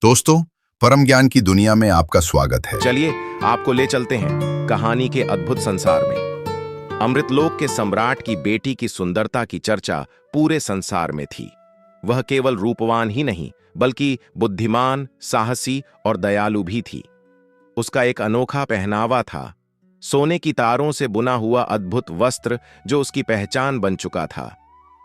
दोस्तों, परम ज्ञान की दुनिया में आपका स्वागत है। चलिए आपको ले चलते हैं कहानी के अद्भुत संसार में। अमृतलोक के सम्राट की बेटी की सुंदरता की चर्चा पूरे संसार में थी। वह केवल रूपवान ही नहीं बल्कि बुद्धिमान, साहसी और दयालु भी थी। उसका एक अनोखा पहनावा था, सोने की तारों से बुना हुआ अद्भुत वस्त्र जो उसकी पहचान बन चुका था।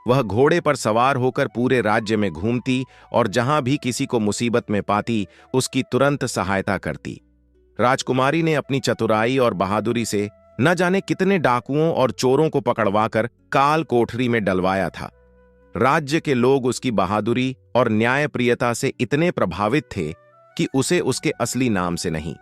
वह घोड़े पर सवार होकर पूरे राज्य में घूमती और जहां भी किसी को मुसीबत में पाती उसकी तुरंत सहायता करती। राजकुमारी ने अपनी चतुराई और बहादुरी से न जाने कितने डाकुओं और चोरों को पकड़वाकर काल कोठरी में डलवाया था। राज्य के लोग उसकी बहादुरी और न्यायप्रियता से इतने प्रभावित थे कि उसे उसके असली नाम से नहीं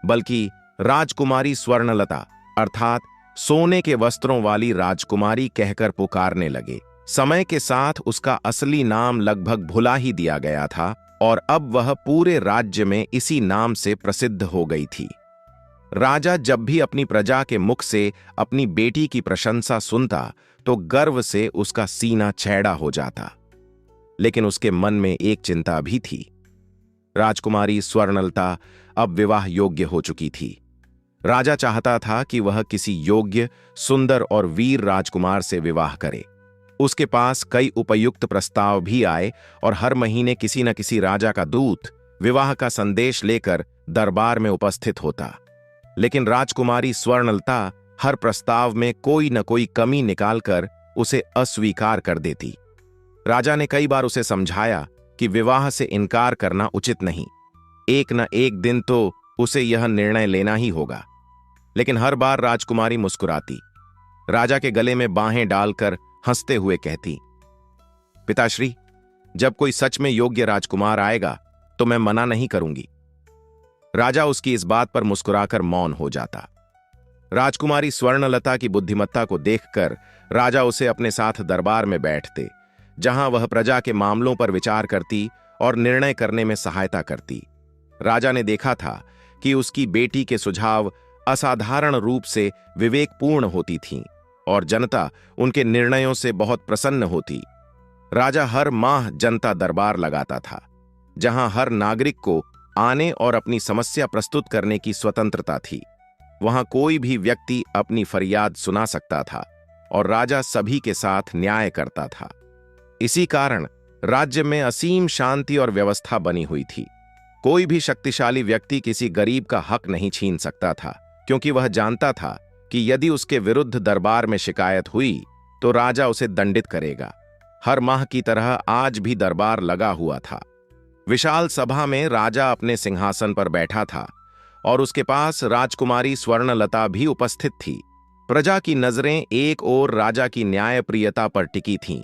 बल्कि राजकुमारी स्वर्णलता अर्थात सोने के वस्त्रों वाली राजकुमारी कहकर पुकारने लगे। समय के साथ उसका असली नाम लगभग भुला ही दिया गया था और अब वह पूरे राज्य में इसी नाम से प्रसिद्ध हो गई थी। राजा जब भी अपनी प्रजा के मुख से अपनी बेटी की प्रशंसा सुनता तो गर्व से उसका सीना चौड़ा हो जाता। लेकिन उसके मन में एक चिंता भी थी। राजकुमारी स्वर्णलता अब विवाह योग्य हो चुकी थी। राजा चाहता था कि वह किसी योग्य, सुंदर और वीर राजकुमार से विवाह करे। उसके पास कई उपयुक्त प्रस्ताव भी आए और हर महीने किसी न किसी राजा का दूत विवाह का संदेश लेकर दरबार में उपस्थित होता। लेकिन राजकुमारी स्वर्णलता हर प्रस्ताव में कोई न कोई कमी निकालकर उसे अस्वीकार कर देती। राजा ने कई बार उसे समझाया कि विवाह से इनकार करना उचित नहीं, एक न एक दिन तो उसे यह निर्णय लेना ही होगा। लेकिन हर बार राजकुमारी मुस्कुराती, राजा के गले में बाहें डालकर हंसते हुए कहती, पिताश्री, जब कोई सच में योग्य राजकुमार आएगा तो मैं मना नहीं करूंगी। राजा उसकी इस बात पर मुस्कुराकर मौन हो जाता। राजकुमारी स्वर्णलता की बुद्धिमत्ता को देखकर राजा उसे अपने साथ दरबार में बैठते, जहां वह प्रजा के मामलों पर विचार करती और निर्णय करने में सहायता करती। राजा ने देखा था कि उसकी बेटी के सुझाव असाधारण रूप से विवेकपूर्ण होती थीं और जनता उनके निर्णयों से बहुत प्रसन्न होती। राजा हर माह जनता दरबार लगाता था, जहां हर नागरिक को आने और अपनी समस्या प्रस्तुत करने की स्वतंत्रता थी। वहां कोई भी व्यक्ति अपनी फरियाद सुना सकता था और राजा सभी के साथ न्याय करता था। इसी कारण राज्य में असीम शांति और व्यवस्था बनी हुई थी। कोई भी शक्तिशाली व्यक्ति किसी गरीब का हक नहीं छीन सकता था, क्योंकि वह जानता था कि यदि उसके विरुद्ध दरबार में शिकायत हुई तो राजा उसे दंडित करेगा। हर माह की तरह आज भी दरबार लगा हुआ था। विशाल सभा में राजा अपने सिंहासन पर बैठा था और उसके पास राजकुमारी स्वर्णलता भी उपस्थित थी। प्रजा की नजरें एक ओर राजा की न्यायप्रियता पर टिकी थीं।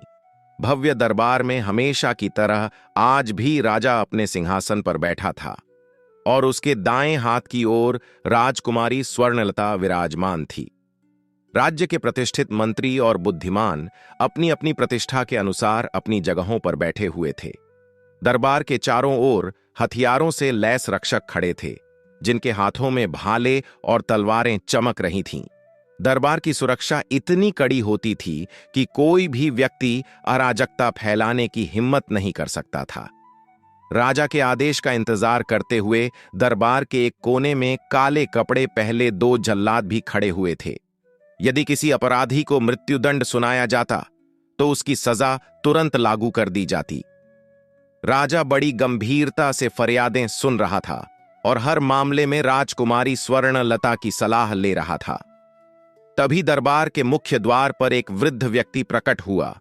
भव्य दरबार में हमेशा की तरह आज भी राजा अपने सिंहासन पर बैठा था और उसके दाएं हाथ की ओर राजकुमारी स्वर्णलता विराजमान थी। राज्य के प्रतिष्ठित मंत्री और बुद्धिमान अपनी अपनी प्रतिष्ठा के अनुसार अपनी जगहों पर बैठे हुए थे। दरबार के चारों ओर हथियारों से लैस रक्षक खड़े थे, जिनके हाथों में भाले और तलवारें चमक रही थीं। दरबार की सुरक्षा इतनी कड़ी होती थी कि कोई भी व्यक्ति अराजकता फैलाने की हिम्मत नहीं कर सकता था। राजा के आदेश का इंतजार करते हुए दरबार के एक कोने में काले कपड़े पहले दो जल्लाद भी खड़े हुए थे। यदि किसी अपराधी को मृत्युदंड सुनाया जाता तो उसकी सजा तुरंत लागू कर दी जाती। राजा बड़ी गंभीरता से फरियादें सुन रहा था और हर मामले में राजकुमारी स्वर्णलता की सलाह ले रहा था। तभी दरबार के मुख्य द्वार पर एक वृद्ध व्यक्ति प्रकट हुआ।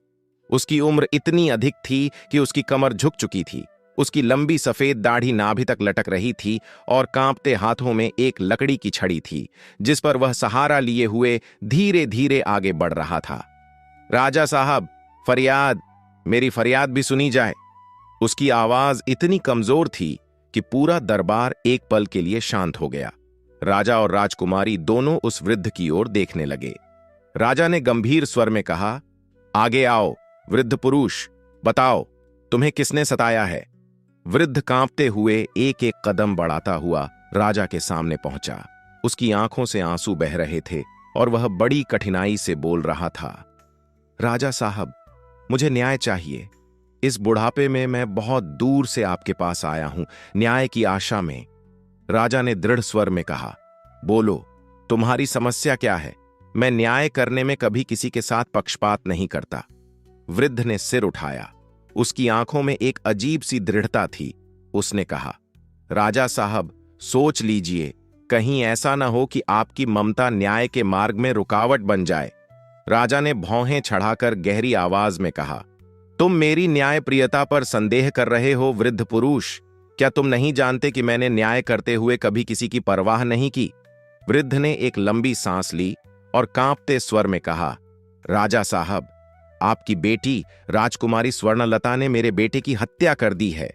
उसकी उम्र इतनी अधिक थी कि उसकी कमर झुक चुकी थी। उसकी लंबी सफेद दाढ़ी नाभि तक लटक रही थी और कांपते हाथों में एक लकड़ी की छड़ी थी, जिस पर वह सहारा लिए हुए धीरे धीरे आगे बढ़ रहा था। राजा साहब, मेरी फरियाद भी सुनी जाए। उसकी आवाज इतनी कमजोर थी कि पूरा दरबार एक पल के लिए शांत हो गया। राजा और राजकुमारी दोनों उस वृद्ध की ओर देखने लगे। राजा ने गंभीर स्वर में कहा, आगे आओ वृद्ध पुरुष, बताओ तुम्हें किसने सताया है। वृद्ध कांपते हुए एक एक कदम बढ़ाता हुआ राजा के सामने पहुंचा। उसकी आंखों से आंसू बह रहे थे और वह बड़ी कठिनाई से बोल रहा था, राजा साहब, मुझे न्याय चाहिए। इस बुढ़ापे में मैं बहुत दूर से आपके पास आया हूं, न्याय की आशा में। राजा ने दृढ़ स्वर में कहा, बोलो, तुम्हारी समस्या क्या है? मैं न्याय करने में कभी किसी के साथ पक्षपात नहीं करता। वृद्ध ने सिर उठाया। उसकी आंखों में एक अजीब सी दृढ़ता थी। उसने कहा, राजा साहब, सोच लीजिए, कहीं ऐसा न हो कि आपकी ममता न्याय के मार्ग में रुकावट बन जाए। राजा ने भौहें चढ़ाकर गहरी आवाज में कहा, तुम मेरी न्यायप्रियता पर संदेह कर रहे हो वृद्ध पुरुष? क्या तुम नहीं जानते कि मैंने न्याय करते हुए कभी किसी की परवाह नहीं की? वृद्ध ने एक लंबी सांस ली और कांपते स्वर में कहा, राजा साहब, आपकी बेटी राजकुमारी स्वर्णलता ने मेरे बेटे की हत्या कर दी है।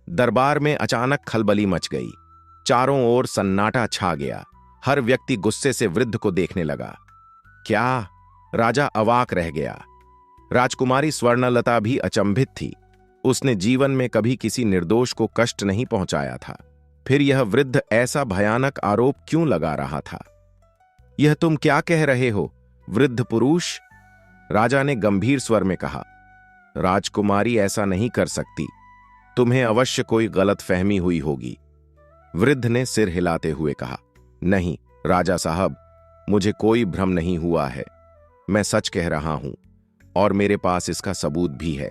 दरबार में अचानक खलबली मच गई। चारों ओर सन्नाटा छा गया। हर व्यक्ति गुस्से से वृद्ध को देखने लगा। क्या? राजा अवाक रह गया। राजकुमारी स्वर्णलता भी अचंभित थी। उसने जीवन में कभी किसी निर्दोष को कष्ट नहीं पहुंचाया था। फिर यह वृद्ध ऐसा भयानक आरोप क्यों लगा रहा था? यह तुम क्या कह रहे हो वृद्ध पुरुष? राजा ने गंभीर स्वर में कहा, राजकुमारी ऐसा नहीं कर सकती। तुम्हें अवश्य कोई गलतफहमी हुई होगी। वृद्ध ने सिर हिलाते हुए कहा, नहीं राजा साहब, मुझे कोई भ्रम नहीं हुआ है। मैं सच कह रहा हूं और मेरे पास इसका सबूत भी है।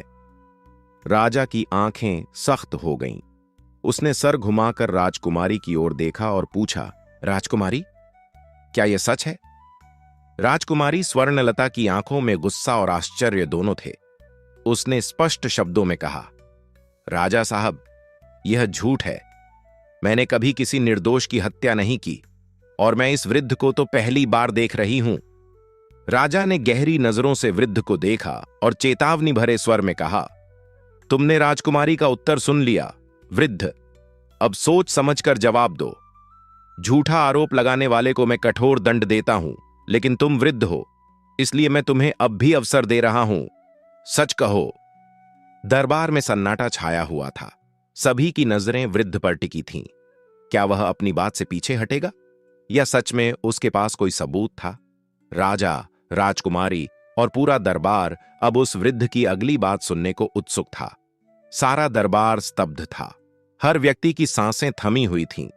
राजा की आंखें सख्त हो गईं। उसने सर घुमाकर राजकुमारी की ओर देखा और पूछा, राजकुमारी, क्या यह सच है? राजकुमारी स्वर्णलता की आंखों में गुस्सा और आश्चर्य दोनों थे। उसने स्पष्ट शब्दों में कहा, राजा साहब, यह झूठ है। मैंने कभी किसी निर्दोष की हत्या नहीं की और मैं इस वृद्ध को तो पहली बार देख रही हूं। राजा ने गहरी नजरों से वृद्ध को देखा और चेतावनी भरे स्वर में कहा, तुमने राजकुमारी का उत्तर सुन लिया। वृद्ध, अब सोच समझकर जवाब दो। झूठा आरोप लगाने वाले को मैं कठोर दंड देता हूं, लेकिन तुम वृद्ध हो, इसलिए मैं तुम्हें अब भी अवसर दे रहा हूं। सच कहो। दरबार में सन्नाटा छाया हुआ था। सभी की नजरें वृद्ध पर टिकी थीं। क्या वह अपनी बात से पीछे हटेगा या सच में उसके पास कोई सबूत था? राजा, राजकुमारी और पूरा दरबार अब उस वृद्ध की अगली बात सुनने को उत्सुक था। सारा दरबार स्तब्ध था। हर व्यक्ति की सांसें थमी हुई थीं,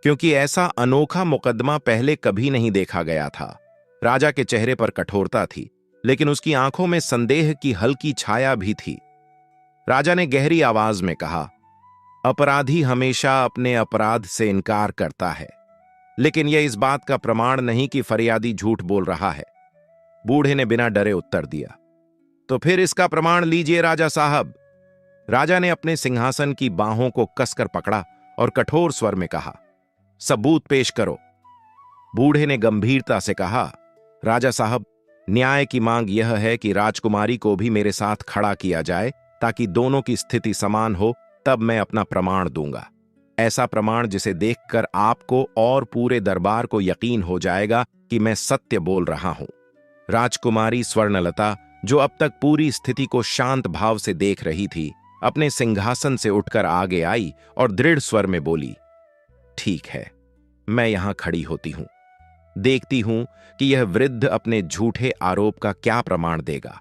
क्योंकि ऐसा अनोखा मुकदमा पहले कभी नहीं देखा गया था। राजा के चेहरे पर कठोरता थी, लेकिन उसकी आंखों में संदेह की हल्की छाया भी थी। राजा ने गहरी आवाज में कहा, अपराधी हमेशा अपने अपराध से इनकार करता है, लेकिन यह इस बात का प्रमाण नहीं कि फरियादी झूठ बोल रहा है। बूढ़े ने बिना डरे उत्तर दिया, तो फिर इसका प्रमाण लीजिए राजा साहब। राजा ने अपने सिंहासन की बाहों को कसकर पकड़ा और कठोर स्वर में कहा, सबूत पेश करो। बूढ़े ने गंभीरता से कहा, राजा साहब, न्याय की मांग यह है कि राजकुमारी को भी मेरे साथ खड़ा किया जाए, ताकि दोनों की स्थिति समान हो। तब मैं अपना प्रमाण दूंगा, ऐसा प्रमाण जिसे देखकर आपको और पूरे दरबार को यकीन हो जाएगा कि मैं सत्य बोल रहा हूं। राजकुमारी स्वर्णलता, जो अब तक पूरी स्थिति को शांत भाव से देख रही थी, अपने सिंहासन से उठकर आगे आई और दृढ़ स्वर में बोली, ठीक है, मैं यहां खड़ी होती हूं, देखती हूं कि यह वृद्ध अपने झूठे आरोप का क्या प्रमाण देगा।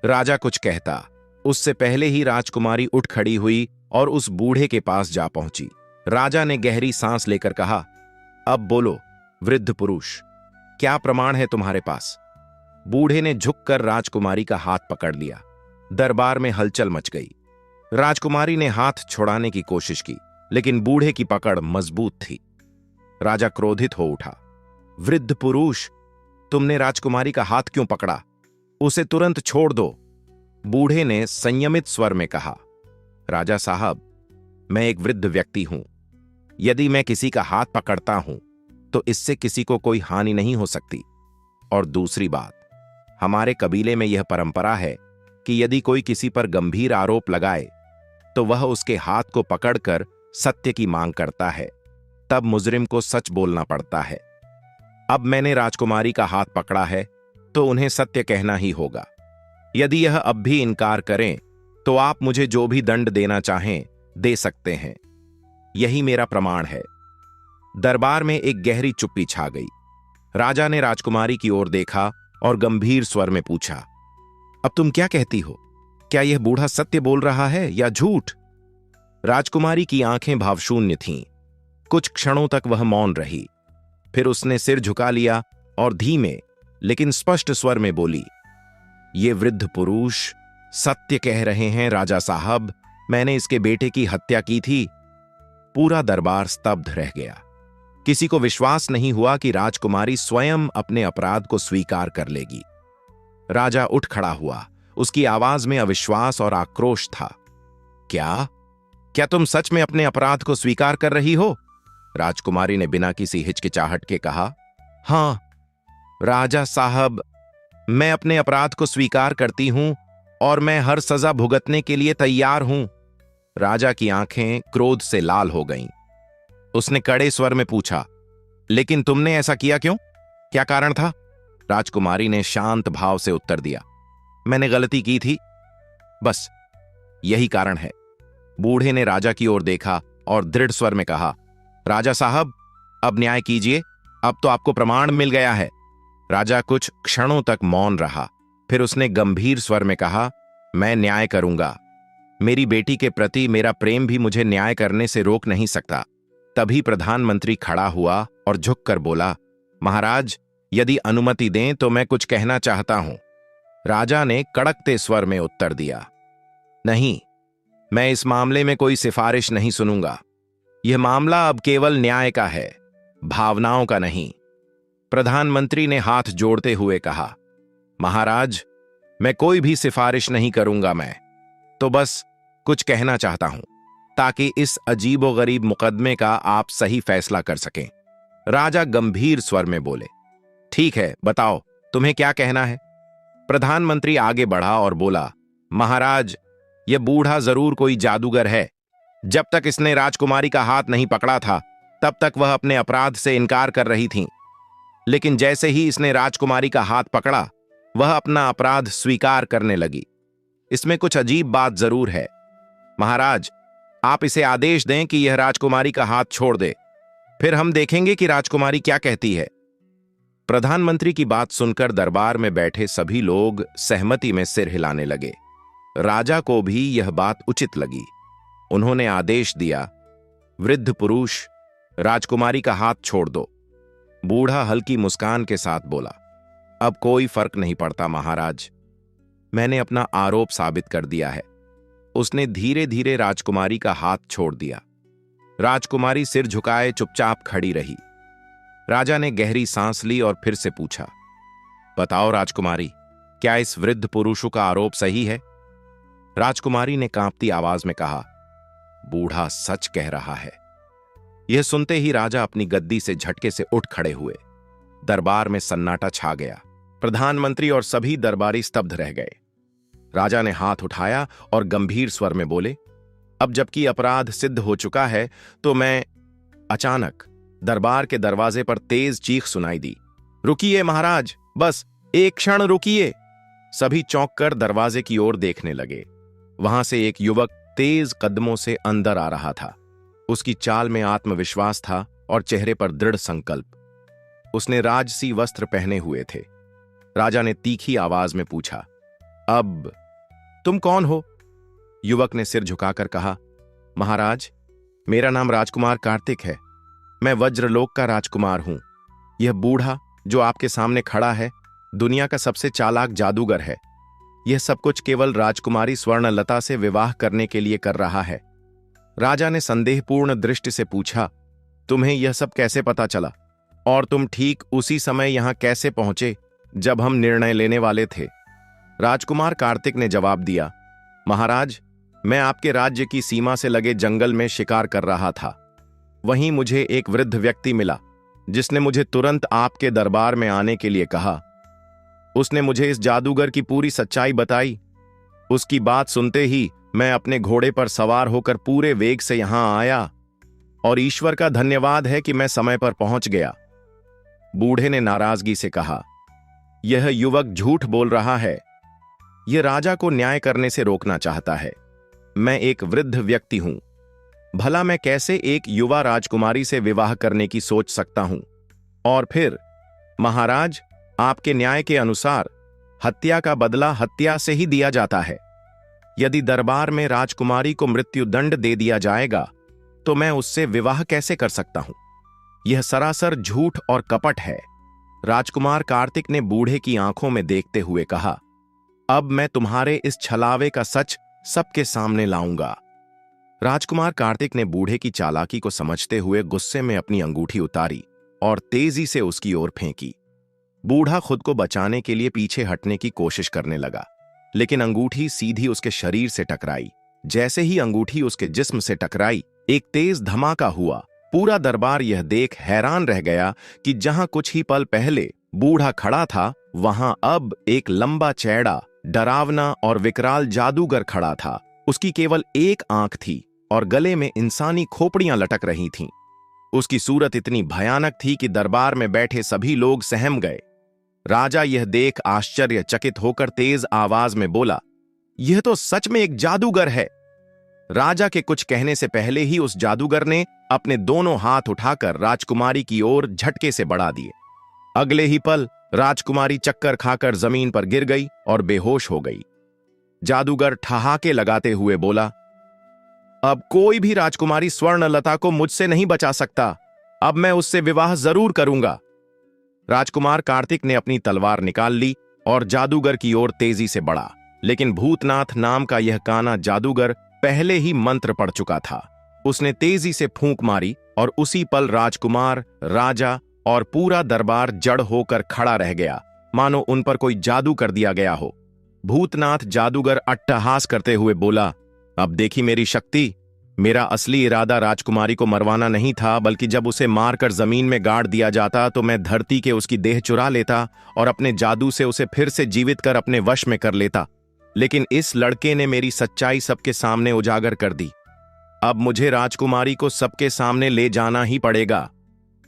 राजा कुछ कहता, उससे पहले ही राजकुमारी उठ खड़ी हुई और उस बूढ़े के पास जा पहुंची। राजा ने गहरी सांस लेकर कहा, अब बोलो वृद्ध पुरुष, क्या प्रमाण है तुम्हारे पास? बूढ़े ने झुककर राजकुमारी का हाथ पकड़ लिया। दरबार में हलचल मच गई। राजकुमारी ने हाथ छुड़ाने की कोशिश की, लेकिन बूढ़े की पकड़ मजबूत थी। राजा क्रोधित हो उठा, वृद्ध पुरुष, तुमने राजकुमारी का हाथ क्यों पकड़ा? उसे तुरंत छोड़ दो। बूढ़े ने संयमित स्वर में कहा, राजा साहब, मैं एक वृद्ध व्यक्ति हूं। यदि मैं किसी का हाथ पकड़ता हूं तो इससे किसी को कोई हानि नहीं हो सकती। और दूसरी बात, हमारे कबीले में यह परंपरा है कि यदि कोई किसी पर गंभीर आरोप लगाए तो वह उसके हाथ को पकड़कर सत्य की मांग करता है, तब मुजरिम को सच बोलना पड़ता है। अब मैंने राजकुमारी का हाथ पकड़ा है तो उन्हें सत्य कहना ही होगा। यदि यह अब भी इनकार करें तो आप मुझे जो भी दंड देना चाहें दे सकते हैं। यही मेरा प्रमाण है। दरबार में एक गहरी चुप्पी छा गई। राजा ने राजकुमारी की ओर देखा और गंभीर स्वर में पूछा, अब तुम क्या कहती हो? क्या यह बूढ़ा सत्य बोल रहा है या झूठ? राजकुमारी की आंखें भावशून्य थीं। कुछ क्षणों तक वह मौन रही। फिर उसने सिर झुका लिया और धीमे लेकिन स्पष्ट स्वर में बोली, ये वृद्ध पुरुष सत्य कह रहे हैं राजा साहब, मैंने इसके बेटे की हत्या की थी। पूरा दरबार स्तब्ध रह गया। किसी को विश्वास नहीं हुआ कि राजकुमारी स्वयं अपने अपराध को स्वीकार कर लेगी। राजा उठ खड़ा हुआ। उसकी आवाज में अविश्वास और आक्रोश था। क्या तुम सच में अपने अपराध को स्वीकार कर रही हो? राजकुमारी ने बिना किसी हिचकिचाहट के कहा। हां राजा साहब, मैं अपने अपराध को स्वीकार करती हूं और मैं हर सजा भुगतने के लिए तैयार हूं। राजा की आंखें क्रोध से लाल हो गईं। उसने कड़े स्वर में पूछा, लेकिन तुमने ऐसा किया क्यों? क्या कारण था? राजकुमारी ने शांत भाव से उत्तर दिया, मैंने गलती की थी, बस यही कारण है। बूढ़े ने राजा की ओर देखा और दृढ़ स्वर में कहा, राजा साहब, अब न्याय कीजिए, अब तो आपको प्रमाण मिल गया है। राजा कुछ क्षणों तक मौन रहा। फिर उसने गंभीर स्वर में कहा, मैं न्याय करूंगा। मेरी बेटी के प्रति मेरा प्रेम भी मुझे न्याय करने से रोक नहीं सकता। तभी प्रधानमंत्री खड़ा हुआ और झुककर बोला, महाराज, यदि अनुमति दें तो मैं कुछ कहना चाहता हूं। राजा ने कड़कते स्वर में उत्तर दिया, नहीं, मैं इस मामले में कोई सिफारिश नहीं सुनूंगा। यह मामला अब केवल न्याय का है, भावनाओं का नहीं। प्रधानमंत्री ने हाथ जोड़ते हुए कहा, महाराज, मैं कोई भी सिफारिश नहीं करूंगा। मैं तो बस कुछ कहना चाहता हूं ताकि इस अजीबोगरीब मुकदमे का आप सही फैसला कर सकें। राजा गंभीर स्वर में बोले, ठीक है, बताओ तुम्हें क्या कहना है। प्रधानमंत्री आगे बढ़ा और बोला, महाराज, यह बूढ़ा जरूर कोई जादूगर है। जब तक इसने राजकुमारी का हाथ नहीं पकड़ा था तब तक वह अपने अपराध से इनकार कर रही थी, लेकिन जैसे ही इसने राजकुमारी का हाथ पकड़ा वह अपना अपराध स्वीकार करने लगी। इसमें कुछ अजीब बात जरूर है। महाराज, आप इसे आदेश दें कि यह राजकुमारी का हाथ छोड़ दे, फिर हम देखेंगे कि राजकुमारी क्या कहती है। प्रधानमंत्री की बात सुनकर दरबार में बैठे सभी लोग सहमति में सिर हिलाने लगे। राजा को भी यह बात उचित लगी। उन्होंने आदेश दिया, वृद्ध पुरुष, राजकुमारी का हाथ छोड़ दो। बूढ़ा हल्की मुस्कान के साथ बोला, अब कोई फर्क नहीं पड़ता महाराज, मैंने अपना आरोप साबित कर दिया है। उसने धीरे धीरे राजकुमारी का हाथ छोड़ दिया। राजकुमारी सिर झुकाए चुपचाप खड़ी रही। राजा ने गहरी सांस ली और फिर से पूछा, बताओ राजकुमारी, क्या इस वृद्ध पुरुष का आरोप सही है? राजकुमारी ने कांपती आवाज में कहा, बूढ़ा सच कह रहा है। यह सुनते ही राजा अपनी गद्दी से झटके से उठ खड़े हुए। दरबार में सन्नाटा छा गया। प्रधानमंत्री और सभी दरबारी स्तब्ध रह गए। राजा ने हाथ उठाया और गंभीर स्वर में बोले, अब जबकि अपराध सिद्ध हो चुका है तो मैं। अचानक दरबार के दरवाजे पर तेज चीख सुनाई दी, रुकिए महाराज, बस एक क्षण रुकिए। सभी चौंक कर दरवाजे की ओर देखने लगे। वहां से एक युवक तेज कदमों से अंदर आ रहा था। उसकी चाल में आत्मविश्वास था और चेहरे पर दृढ़ संकल्प। उसने राजसी वस्त्र पहने हुए थे। राजा ने तीखी आवाज में पूछा, अब तुम कौन हो? युवक ने सिर झुकाकर कहा, महाराज, मेरा नाम राजकुमार कार्तिक है। मैं वज्रलोक का राजकुमार हूं। यह बूढ़ा जो आपके सामने खड़ा है दुनिया का सबसे चालाक जादूगर है। यह सब कुछ केवल राजकुमारी स्वर्णलता से विवाह करने के लिए कर रहा है। राजा ने संदेहपूर्ण दृष्टि से पूछा, तुम्हें यह सब कैसे पता चला और तुम ठीक उसी समय यहां कैसे पहुंचे जब हम निर्णय लेने वाले थे? राजकुमार कार्तिक ने जवाब दिया, महाराज, मैं आपके राज्य की सीमा से लगे जंगल में शिकार कर रहा था। वहीं मुझे एक वृद्ध व्यक्ति मिला जिसने मुझे तुरंत आपके दरबार में आने के लिए कहा। उसने मुझे इस जादूगर की पूरी सच्चाई बताई। उसकी बात सुनते ही मैं अपने घोड़े पर सवार होकर पूरे वेग से यहां आया और ईश्वर का धन्यवाद है कि मैं समय पर पहुंच गया। बूढ़े ने नाराजगी से कहा, यह युवक झूठ बोल रहा है। यह राजा को न्याय करने से रोकना चाहता है। मैं एक वृद्ध व्यक्ति हूं। भला मैं कैसे एक युवा राजकुमारी से विवाह करने की सोच सकता हूं? और फिर महाराज, आपके न्याय के अनुसार हत्या का बदला हत्या से ही दिया जाता है। यदि दरबार में राजकुमारी को मृत्युदंड दे दिया जाएगा तो मैं उससे विवाह कैसे कर सकता हूं? यह सरासर झूठ और कपट है। राजकुमार कार्तिक ने बूढ़े की आंखों में देखते हुए कहा, अब मैं तुम्हारे इस छलावे का सच सबके सामने लाऊंगा। राजकुमार कार्तिक ने बूढ़े की चालाकी को समझते हुए गुस्से में अपनी अंगूठी उतारी और तेजी से उसकी ओर फेंकी। बूढ़ा खुद को बचाने के लिए पीछे हटने की कोशिश करने लगा, लेकिन अंगूठी सीधी उसके शरीर से टकराई। जैसे ही अंगूठी उसके जिस्म से टकराई, एक तेज धमाका हुआ। पूरा दरबार यह देख हैरान रह गया कि जहां कुछ ही पल पहले बूढ़ा खड़ा था, वहां अब एक लंबा चौड़ा, डरावना और विकराल जादूगर खड़ा था। उसकी केवल एक आंख थी और गले में इंसानी खोपड़ियां लटक रही थीं। उसकी सूरत इतनी भयानक थी कि दरबार में बैठे सभी लोग सहम गए। राजा यह देख आश्चर्यचकित होकर तेज आवाज में बोला, यह तो सच में एक जादूगर है। राजा के कुछ कहने से पहले ही उस जादूगर ने अपने दोनों हाथ उठाकर राजकुमारी की ओर झटके से बढ़ा दिए। अगले ही पल राजकुमारी चक्कर खाकर जमीन पर गिर गई और बेहोश हो गई। जादूगर ठहाके लगाते हुए बोला, अब कोई भी राजकुमारी स्वर्णलता को मुझसे नहीं बचा सकता। अब मैं उससे विवाह जरूर करूंगा। राजकुमार कार्तिक ने अपनी तलवार निकाल ली और जादूगर की ओर तेजी से बढ़ा, लेकिन भूतनाथ नाम का यह काना जादूगर पहले ही मंत्र पढ़ चुका था। उसने तेजी से फूंक मारी और उसी पल राजकुमार, राजा और पूरा दरबार जड़ होकर खड़ा रह गया, मानो उन पर कोई जादू कर दिया गया हो। भूतनाथ जादूगर अट्टहास करते हुए बोला, अब देखी मेरी शक्ति। मेरा असली इरादा राजकुमारी को मरवाना नहीं था, बल्कि जब उसे मारकर जमीन में गाड़ दिया जाता तो मैं धरती के उसकी देह चुरा लेता और अपने जादू से उसे फिर से जीवित कर अपने वश में कर लेता। लेकिन इस लड़के ने मेरी सच्चाई सबके सामने उजागर कर दी। अब मुझे राजकुमारी को सबके सामने ले जाना ही पड़ेगा।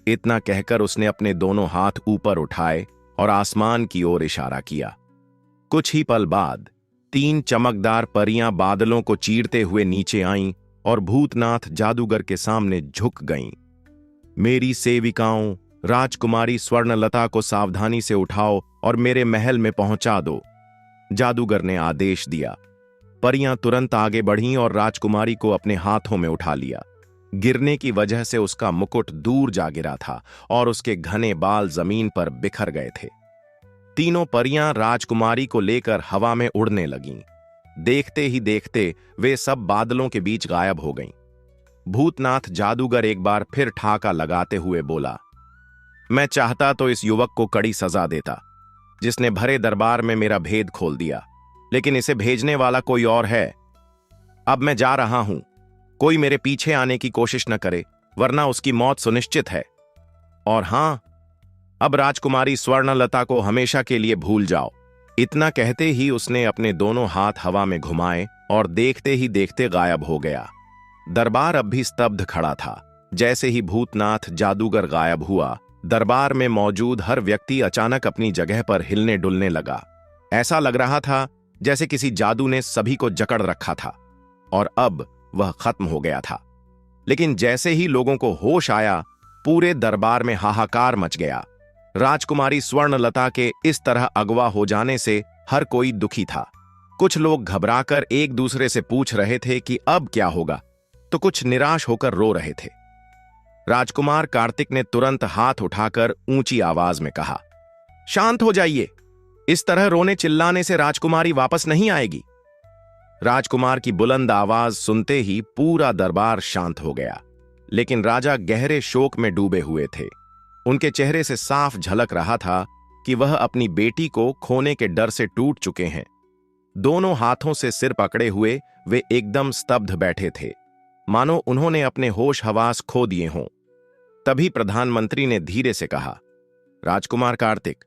इतना कहकर उसने अपने दोनों हाथ ऊपर उठाए और आसमान की ओर इशारा किया। कुछ ही पल बाद 3 चमकदार परियां बादलों को चीरते हुए नीचे आईं और भूतनाथ जादूगर के सामने झुक गईं। मेरी सेविकाओं, राजकुमारी स्वर्णलता को सावधानी से उठाओ और मेरे महल में पहुंचा दो। जादूगर ने आदेश दिया। परियां तुरंत आगे बढ़ीं और राजकुमारी को अपने हाथों में उठा लिया। गिरने की वजह से उसका मुकुट दूर जा गिरा था और उसके घने बाल जमीन पर बिखर गए थे। तीनों परियां राजकुमारी को लेकर हवा में उड़ने लगीं। देखते ही देखते वे सब बादलों के बीच गायब हो गईं। भूतनाथ जादूगर एक बार फिर ठाका लगाते हुए बोला, मैं चाहता तो इस युवक को कड़ी सजा देता, जिसने भरे दरबार में मेरा भेद खोल दिया, लेकिन इसे भेजने वाला कोई और है। अब मैं जा रहा हूं। कोई मेरे पीछे आने की कोशिश न करे, वरना उसकी मौत सुनिश्चित है। और हां, अब राजकुमारी स्वर्णलता को हमेशा के लिए भूल जाओ। इतना कहते ही उसने अपने दोनों हाथ हवा में घुमाए और देखते ही देखते गायब हो गया। दरबार अब भी स्तब्ध खड़ा था। जैसे ही भूतनाथ जादूगर गायब हुआ, दरबार में मौजूद हर व्यक्ति अचानक अपनी जगह पर हिलने डुलने लगा। ऐसा लग रहा था जैसे किसी जादू ने सभी को जकड़ रखा था और अब वह खत्म हो गया था। लेकिन जैसे ही लोगों को होश आया, पूरे दरबार में हाहाकार मच गया। राजकुमारी स्वर्णलता के इस तरह अगवा हो जाने से हर कोई दुखी था। कुछ लोग घबराकर एक दूसरे से पूछ रहे थे कि अब क्या होगा, तो कुछ निराश होकर रो रहे थे। राजकुमार कार्तिक ने तुरंत हाथ उठाकर ऊंची आवाज में कहा, शांत हो जाइए। इस तरह रोने चिल्लाने से राजकुमारी वापस नहीं आएगी। राजकुमार की बुलंद आवाज सुनते ही पूरा दरबार शांत हो गया, लेकिन राजा गहरे शोक में डूबे हुए थे। उनके चेहरे से साफ झलक रहा था कि वह अपनी बेटी को खोने के डर से टूट चुके हैं। दोनों हाथों से सिर पकड़े हुए वे एकदम स्तब्ध बैठे थे, मानो उन्होंने अपने होश हवास खो दिए हों। तभी प्रधानमंत्री ने धीरे से कहा, राजकुमार कार्तिक,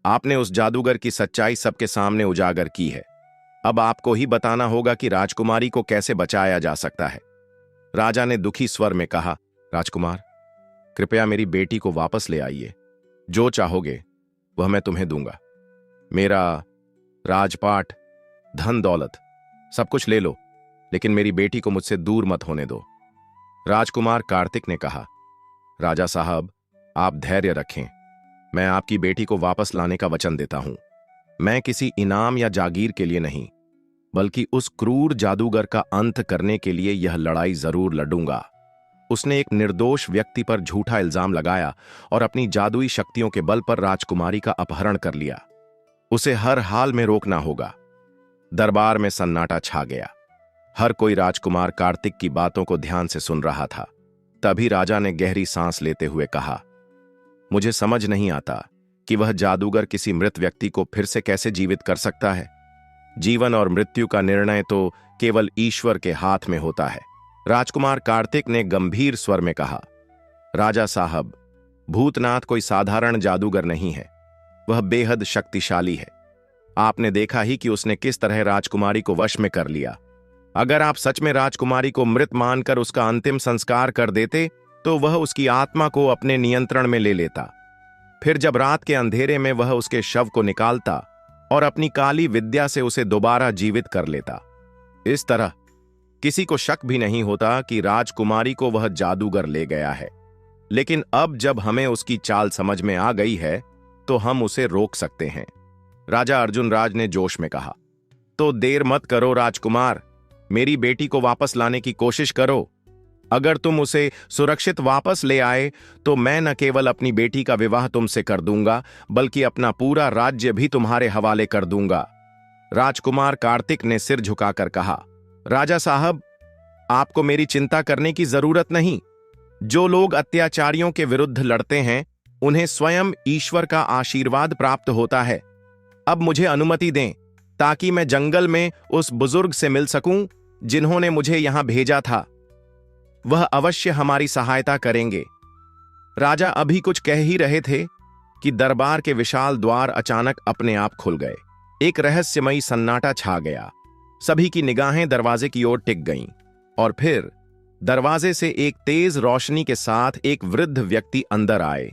आपने उस जादूगर की सच्चाई सबके सामने उजागर की है। अब आपको ही बताना होगा कि राजकुमारी को कैसे बचाया जा सकता है। राजा ने दुखी स्वर में कहा, राजकुमार, कृपया मेरी बेटी को वापस ले आइए। जो चाहोगे वह मैं तुम्हें दूंगा। मेरा राजपाट, धन दौलत सब कुछ ले लो, लेकिन मेरी बेटी को मुझसे दूर मत होने दो। राजकुमार कार्तिक ने कहा, राजा साहब, आप धैर्य रखें। मैं आपकी बेटी को वापस लाने का वचन देता हूं। मैं किसी इनाम या जागीर के लिए नहीं, बल्कि उस क्रूर जादूगर का अंत करने के लिए यह लड़ाई जरूर लड़ूंगा। उसने एक निर्दोष व्यक्ति पर झूठा इल्जाम लगाया और अपनी जादुई शक्तियों के बल पर राजकुमारी का अपहरण कर लिया। उसे हर हाल में रोकना होगा। दरबार में सन्नाटा छा गया। हर कोई राजकुमार कार्तिक की बातों को ध्यान से सुन रहा था। तभी राजा ने गहरी सांस लेते हुए कहा, मुझे समझ नहीं आता कि वह जादूगर किसी मृत व्यक्ति को फिर से कैसे जीवित कर सकता है। जीवन और मृत्यु का निर्णय तो केवल ईश्वर के हाथ में होता है। राजकुमार कार्तिक ने गंभीर स्वर में कहा, राजा साहब, भूतनाथ कोई साधारण जादूगर नहीं है। वह बेहद शक्तिशाली है। आपने देखा ही कि उसने किस तरह राजकुमारी को वश में कर लिया। अगर आप सच में राजकुमारी को मृत मानकर उसका अंतिम संस्कार कर देते तो वह उसकी आत्मा को अपने नियंत्रण में ले लेता। फिर जब रात के अंधेरे में वह उसके शव को निकालता और अपनी काली विद्या से उसे दोबारा जीवित कर लेता। इस तरह किसी को शक भी नहीं होता कि राजकुमारी को वह जादूगर ले गया है। लेकिन अब जब हमें उसकी चाल समझ में आ गई है तो हम उसे रोक सकते हैं। राजा अर्जुन राज ने जोश में कहा, तो देर मत करो राजकुमार, मेरी बेटी को वापस लाने की कोशिश करो। अगर तुम उसे सुरक्षित वापस ले आए तो मैं न केवल अपनी बेटी का विवाह तुमसे कर दूंगा बल्कि अपना पूरा राज्य भी तुम्हारे हवाले कर दूंगा। राजकुमार कार्तिक ने सिर झुकाकर कहा, राजा साहब, आपको मेरी चिंता करने की जरूरत नहीं। जो लोग अत्याचारियों के विरुद्ध लड़ते हैं उन्हें स्वयं ईश्वर का आशीर्वाद प्राप्त होता है। अब मुझे अनुमति दें ताकि मैं जंगल में उस बुजुर्ग से मिल सकूं जिन्होंने मुझे यहां भेजा था। वह अवश्य हमारी सहायता करेंगे। राजा अभी कुछ कह ही रहे थे कि दरबार के विशाल द्वार अचानक अपने आप खुल गए। एक रहस्यमयी सन्नाटा छा गया। सभी की निगाहें दरवाजे की ओर टिक गईं और फिर दरवाजे से एक तेज रोशनी के साथ एक वृद्ध व्यक्ति अंदर आए।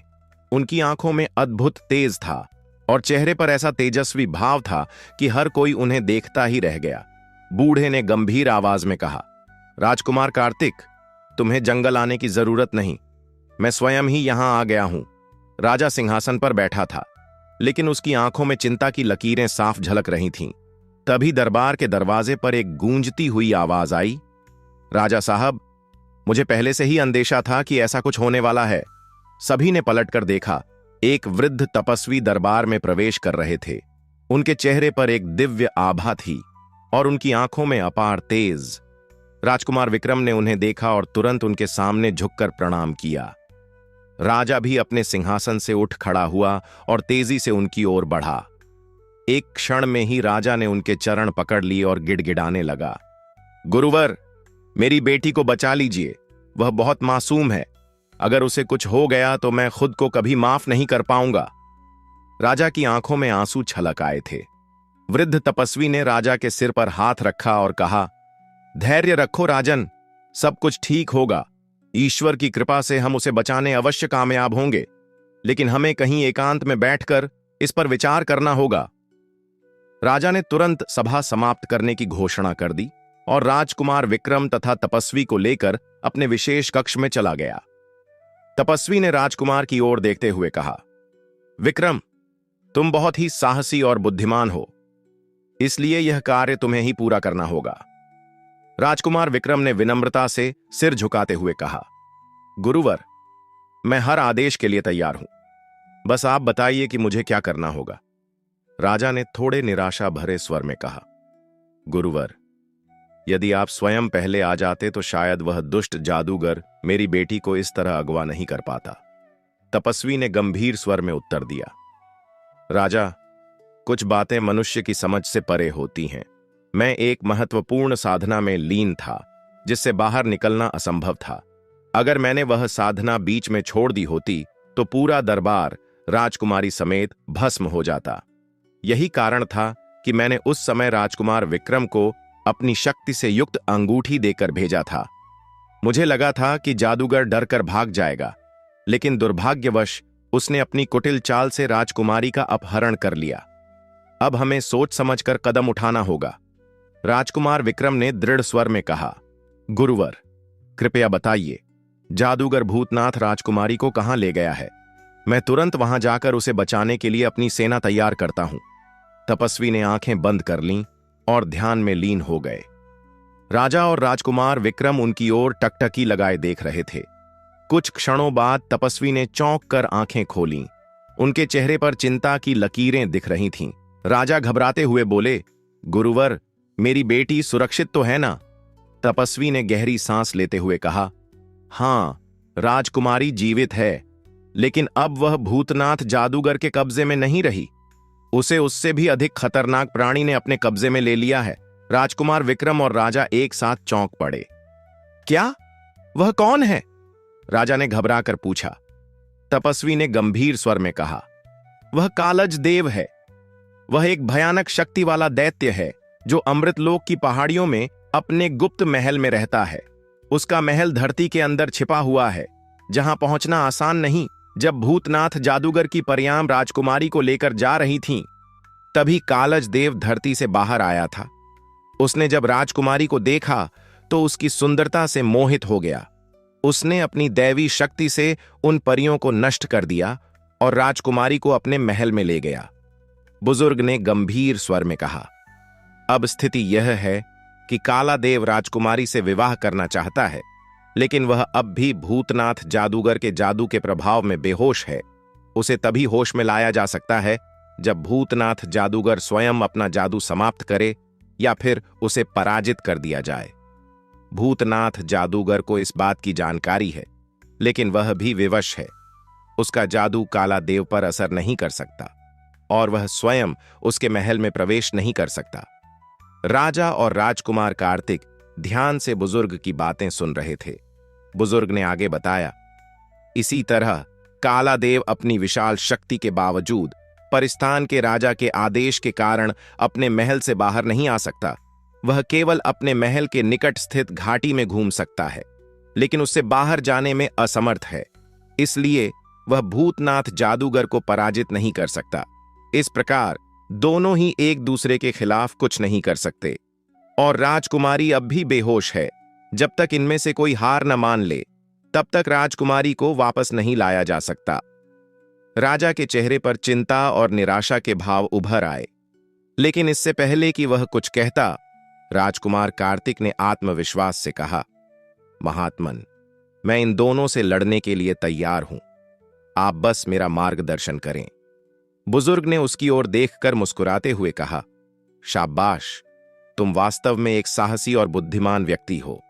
उनकी आंखों में अद्भुत तेज था और चेहरे पर ऐसा तेजस्वी भाव था कि हर कोई उन्हें देखता ही रह गया। बूढ़े ने गंभीर आवाज में कहा, राजकुमार कार्तिक, तुम्हें जंगल आने की जरूरत नहीं। मैं स्वयं ही यहां आ गया हूं। राजा सिंहासन पर बैठा था, लेकिन उसकी आंखों में चिंता की लकीरें साफ झलक रही थीं। तभी दरबार के दरवाजे पर एक गूंजती हुई आवाज आई, राजा साहब, मुझे पहले से ही अंदेशा था कि ऐसा कुछ होने वाला है। सभी ने पलटकर देखा। एक वृद्ध तपस्वी दरबार में प्रवेश कर रहे थे। उनके चेहरे पर एक दिव्य आभा थी और उनकी आंखों में अपार तेज। राजकुमार विक्रम ने उन्हें देखा और तुरंत उनके सामने झुककर प्रणाम किया। राजा भी अपने सिंहासन से उठ खड़ा हुआ और तेजी से उनकी ओर बढ़ा। एक क्षण में ही राजा ने उनके चरण पकड़ लिए और गिड़गिड़ाने लगा, गुरुवर, मेरी बेटी को बचा लीजिए। वह बहुत मासूम है। अगर उसे कुछ हो गया तो मैं खुद को कभी माफ नहीं कर पाऊंगा। राजा की आंखों में आंसू छलक आए थे। वृद्ध तपस्वी ने राजा के सिर पर हाथ रखा और कहा, धैर्य रखो राजन, सब कुछ ठीक होगा। ईश्वर की कृपा से हम उसे बचाने अवश्य कामयाब होंगे, लेकिन हमें कहीं एकांत में बैठकर इस पर विचार करना होगा। राजा ने तुरंत सभा समाप्त करने की घोषणा कर दी और राजकुमार विक्रम तथा तपस्वी को लेकर अपने विशेष कक्ष में चला गया। तपस्वी ने राजकुमार की ओर देखते हुए कहा, विक्रम, तुम बहुत ही साहसी और बुद्धिमान हो, इसलिए यह कार्य तुम्हें ही पूरा करना होगा। राजकुमार विक्रम ने विनम्रता से सिर झुकाते हुए कहा, गुरुवर, मैं हर आदेश के लिए तैयार हूं। बस आप बताइए कि मुझे क्या करना होगा। राजा ने थोड़े निराशा भरे स्वर में कहा, गुरुवर, यदि आप स्वयं पहले आ जाते तो शायद वह दुष्ट जादूगर मेरी बेटी को इस तरह अगवा नहीं कर पाता। तपस्वी ने गंभीर स्वर में उत्तर दिया, राजा, कुछ बातें मनुष्य की समझ से परे होती हैं। मैं एक महत्वपूर्ण साधना में लीन था जिससे बाहर निकलना असंभव था। अगर मैंने वह साधना बीच में छोड़ दी होती तो पूरा दरबार राजकुमारी समेत भस्म हो जाता। यही कारण था कि मैंने उस समय राजकुमार विक्रम को अपनी शक्ति से युक्त अंगूठी देकर भेजा था। मुझे लगा था कि जादूगर डर कर भाग जाएगा, लेकिन दुर्भाग्यवश उसने अपनी कुटिल चाल से राजकुमारी का अपहरण कर लिया। अब हमें सोच समझकर कदम उठाना होगा। राजकुमार विक्रम ने दृढ़ स्वर में कहा, गुरुवर, कृपया बताइए, जादूगर भूतनाथ राजकुमारी को कहां ले गया है? मैं तुरंत वहां जाकर उसे बचाने के लिए अपनी सेना तैयार करता हूं। तपस्वी ने आंखें बंद कर लीं और ध्यान में लीन हो गए। राजा और राजकुमार विक्रम उनकी ओर टकटकी लगाए देख रहे थे। कुछ क्षणों बाद तपस्वी ने चौंक कर आंखें खोलीं। उनके चेहरे पर चिंता की लकीरें दिख रही थीं। राजा घबराते हुए बोले, गुरुवर, मेरी बेटी सुरक्षित तो है ना? तपस्वी ने गहरी सांस लेते हुए कहा, हां, राजकुमारी जीवित है, लेकिन अब वह भूतनाथ जादूगर के कब्जे में नहीं रही। उसे उससे भी अधिक खतरनाक प्राणी ने अपने कब्जे में ले लिया है। राजकुमार विक्रम और राजा एक साथ चौंक पड़े। क्या? वह कौन है? राजा ने घबराकर पूछा। तपस्वी ने गंभीर स्वर में कहा, वह कालज देव है। वह एक भयानक शक्ति वाला दैत्य है जो अमृतलोक की पहाड़ियों में अपने गुप्त महल में रहता है। उसका महल धरती के अंदर छिपा हुआ है, जहां पहुंचना आसान नहीं। जब भूतनाथ जादूगर की परियां राजकुमारी को लेकर जा रही थीं, तभी कालज देव धरती से बाहर आया था। उसने जब राजकुमारी को देखा तो उसकी सुंदरता से मोहित हो गया। उसने अपनी दैवी शक्ति से उन परियों को नष्ट कर दिया और राजकुमारी को अपने महल में ले गया। बुजुर्ग ने गंभीर स्वर में कहा, अब स्थिति यह है कि काला देव राजकुमारी से विवाह करना चाहता है, लेकिन वह अब भी भूतनाथ जादूगर के जादू के प्रभाव में बेहोश है। उसे तभी होश में लाया जा सकता है जब भूतनाथ जादूगर स्वयं अपना जादू समाप्त करे या फिर उसे पराजित कर दिया जाए। भूतनाथ जादूगर को इस बात की जानकारी है, लेकिन वह भी विवश है। उसका जादू काला देव पर असर नहीं कर सकता और वह स्वयं उसके महल में प्रवेश नहीं कर सकता। राजा और राजकुमार कार्तिक ध्यान से बुजुर्ग की बातें सुन रहे थे। बुजुर्ग ने आगे बताया, इसी तरह काला देव अपनी विशाल शक्ति के बावजूद परिस्थान के राजा के आदेश के कारण अपने महल से बाहर नहीं आ सकता। वह केवल अपने महल के निकट स्थित घाटी में घूम सकता है, लेकिन उससे बाहर जाने में असमर्थ है। इसलिए वह भूतनाथ जादूगर को पराजित नहीं कर सकता। इस प्रकार दोनों ही एक दूसरे के खिलाफ कुछ नहीं कर सकते और राजकुमारी अब भी बेहोश है। जब तक इनमें से कोई हार न मान ले, तब तक राजकुमारी को वापस नहीं लाया जा सकता। राजा के चेहरे पर चिंता और निराशा के भाव उभर आए, लेकिन इससे पहले कि वह कुछ कहता, राजकुमार कार्तिक ने आत्मविश्वास से कहा, महात्मन, मैं इन दोनों से लड़ने के लिए तैयार हूं। आप बस मेरा मार्गदर्शन करें। बुजुर्ग ने उसकी ओर देखकर मुस्कुराते हुए कहा, शाबाश, तुम वास्तव में एक साहसी और बुद्धिमान व्यक्ति हो।